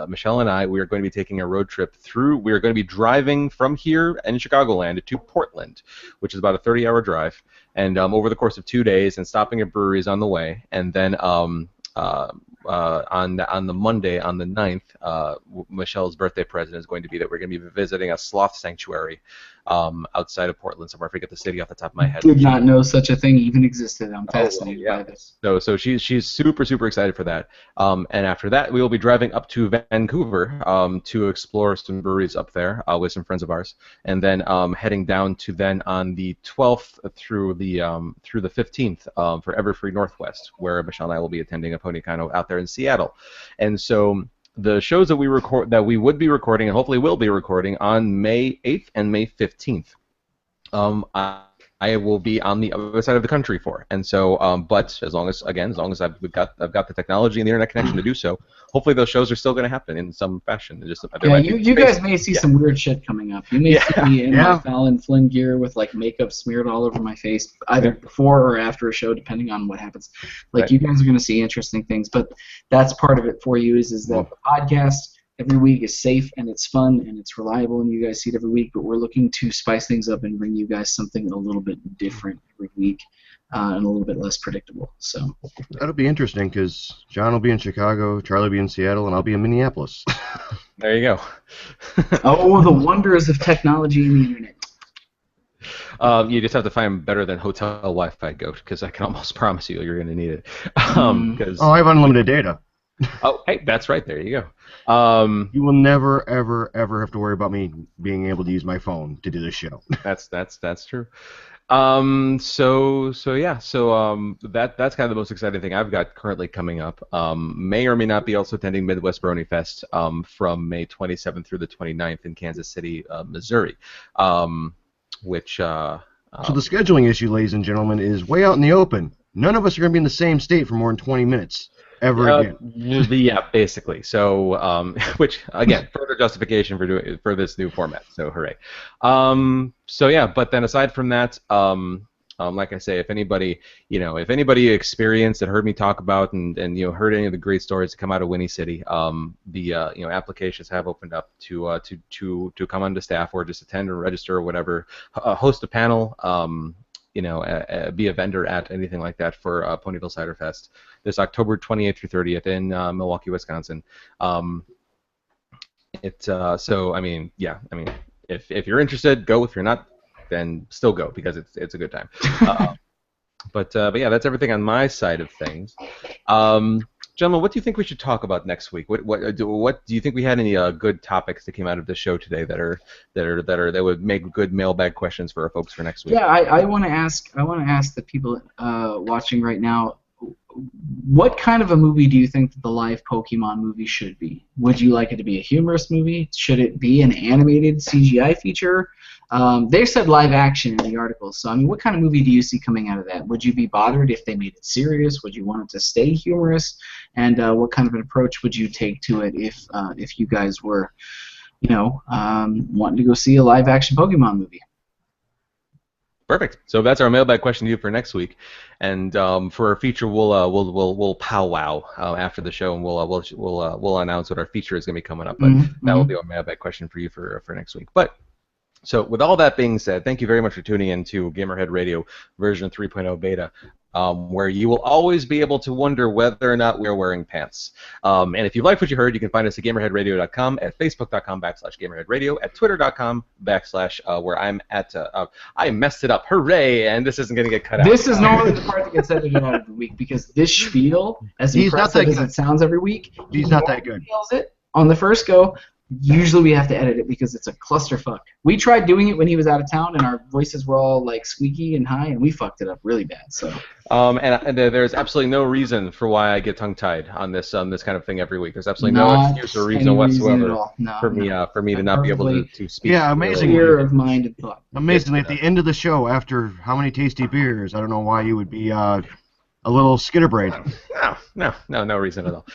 Michelle and I, we are going to be taking a road trip through. We are going to be driving from here in Chicagoland to Portland, which is about a 30-hour drive, and over the course of 2 days, and stopping at breweries on the way, and then on the Monday, on the 9th, Michelle's birthday present is going to be that we're going to be visiting a sloth sanctuary outside of Portland somewhere. I forget the city off the top of my head. Did not know such a thing even existed. I'm fascinated by this. So she's super excited for that. And after that, we will be driving up to Vancouver to explore some breweries up there with some friends of ours, and then heading down to then on the 12th through the 15th for Everfree Northwest, where Michelle and I will be attending a PonyCon out there in Seattle. And so the shows that we would be recording and hopefully will be recording on May 8th and May 15th. I will be on the other side of the country for, and so, but as long as I've got the technology and the internet connection to do so, hopefully those shows are still going to happen in some fashion. You guys may see some weird shit coming up. You may see me in my Fallon Flynn gear with like makeup smeared all over my face, either before or after a show, depending on what happens. Like you guys are going to see interesting things, but that's part of it for you. Is that the podcast every week is safe and it's fun and it's reliable and you guys see it every week, but we're looking to spice things up and bring you guys something a little bit different every week and a little bit less predictable. So that'll be interesting because John will be in Chicago, Charlie will be in Seattle, and I'll be in Minneapolis. There you go. Oh, the wonders of technology and the internet. You just have to find better than hotel Wi-Fi, Goat, because I can almost promise you you're going to need it. I have unlimited data. Oh, hey, that's right. There you go. You will never, ever have to worry about me being able to use my phone to do this show. That's true. That's kind of the most exciting thing I've got currently coming up. May or may not be also attending Midwest Brony Fest from May 27th through the 29th in Kansas City, Missouri. So the scheduling issue, ladies and gentlemen, is way out in the open. None of us are going to be in the same state for more than 20 minutes. Again. Yeah, basically. So, which again, further justification for this new format. So, hooray! But then aside from that, like I say, if anybody experienced and heard me talk about and heard any of the great stories that come out of Winnie City, applications have opened up to come onto staff or just attend or register or whatever, host a panel. Be a vendor at anything like that for Ponyville Cider Fest this October 28th through 30th in Milwaukee, Wisconsin. If you're interested, go. If you're not, then still go because it's a good time. But that's everything on my side of things. Gentlemen, what do you think we should talk about next week? What do you think we had any good topics that came out of the show today that would make good mailbag questions for our folks for next week? Yeah, I want to ask the people watching right now, what kind of a movie do you think that the live Pokemon movie should be? Would you like it to be a humorous movie? Should it be an animated CGI feature? They said live action in the article, so I mean, what kind of movie do you see coming out of that? Would you be bothered if they made it serious? Would you want it to stay humorous? And what kind of an approach would you take to it if you guys were, wanting to go see a live action Pokemon movie? Perfect. So that's our mailbag question to you for next week, and for our feature, we'll powwow after the show, and we'll announce what our feature is going to be coming up. But that will be our mailbag question for you for next week. But so with all that being said, thank you very much for tuning in to Gamerhead Radio version 3.0 beta, where you will always be able to wonder whether or not we're wearing pants. And if you liked what you heard, you can find us at gamerheadradio.com, at facebook.com/gamerheadradio, at twitter.com/ where I'm at, I messed it up, hooray, and this isn't going to get cut out. This is normally the part that gets edited out every week, because this spiel, as impressive as it sounds every week, he's not that good. Nails it on the first go. Usually we have to edit it because it's a clusterfuck. We tried doing it when he was out of town, and our voices were all like squeaky and high, and we fucked it up really bad. So. And there's absolutely no reason for why I get tongue-tied on this kind of thing every week. There's absolutely no excuse or reason whatsoever for me to not be able to speak. Yeah, amazingly. Clear of mind and thought. Amazingly, at the end of the show, after how many tasty beers, I don't know why you would be a little skitterbrained. No reason at all.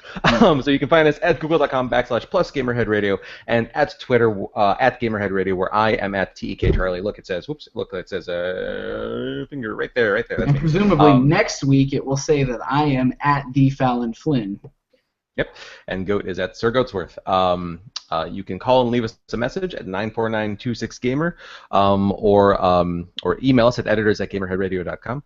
So you can find us at google.com/plus GamerheadRadio and at Twitter at Gamerhead Radio, where I am at TEK Charlie. Look, it says finger right there. That's and me. Presumably next week it will say that I am at the Fallon Flynn. Yep, and Goat is at Sir Goatsworth. You can call and leave us a message at 94926gamer, or email us at editors@gamerheadradio.com.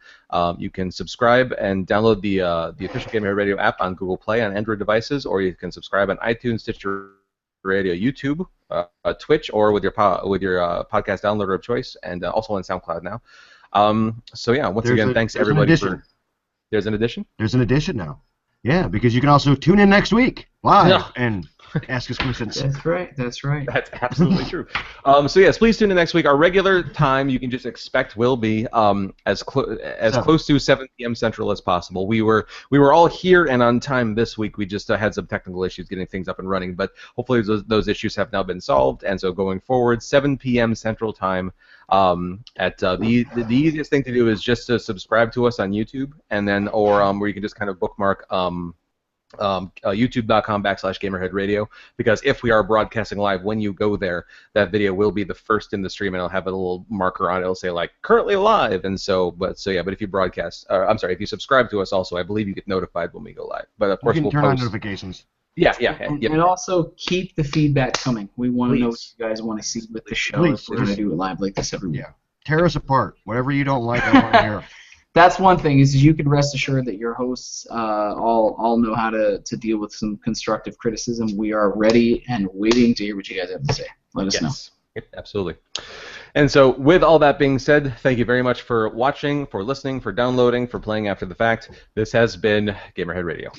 You can subscribe and download the official Gamerhead Radio app on Google Play on Android devices, or you can subscribe on iTunes, Stitcher Radio YouTube, Twitch, or with your podcast downloader of choice, and also on SoundCloud now. So yeah, once again, thanks everybody for. There's an addition? There's an addition now. Yeah, because you can also tune in next week live and ask us questions. That's right. That's right. That's absolutely true. So yes, please tune in next week. Our regular time, you can just expect, will be as close to 7 p.m. Central as possible. We were all here and on time this week. We just had some technical issues getting things up and running, but hopefully those issues have now been solved. And so going forward, 7 p.m. Central time. The easiest thing to do is just to subscribe to us on YouTube, and then where you can just kind of bookmark youtube.com/Gamerhead Radio, because if we are broadcasting live, when you go there, that video will be the first in the stream, and it'll have a little marker on it. It'll say like currently live, and but if you broadcast, if you subscribe to us, also I believe you get notified when we go live. But of course you can we'll turn post on notifications. Yeah. And also keep the feedback coming. We want to know what you guys want to see with the show. If we're going to do it live like this every week. Yeah. Tear us apart. Whatever you don't like, I want to hear. That's one thing, is you can rest assured that your hosts all know how to deal with some constructive criticism. We are ready and waiting to hear what you guys have to say. Let us know. Yep, absolutely. And so with all that being said, thank you very much for watching, for listening, for downloading, for playing after the fact. This has been Gamerhead Radio.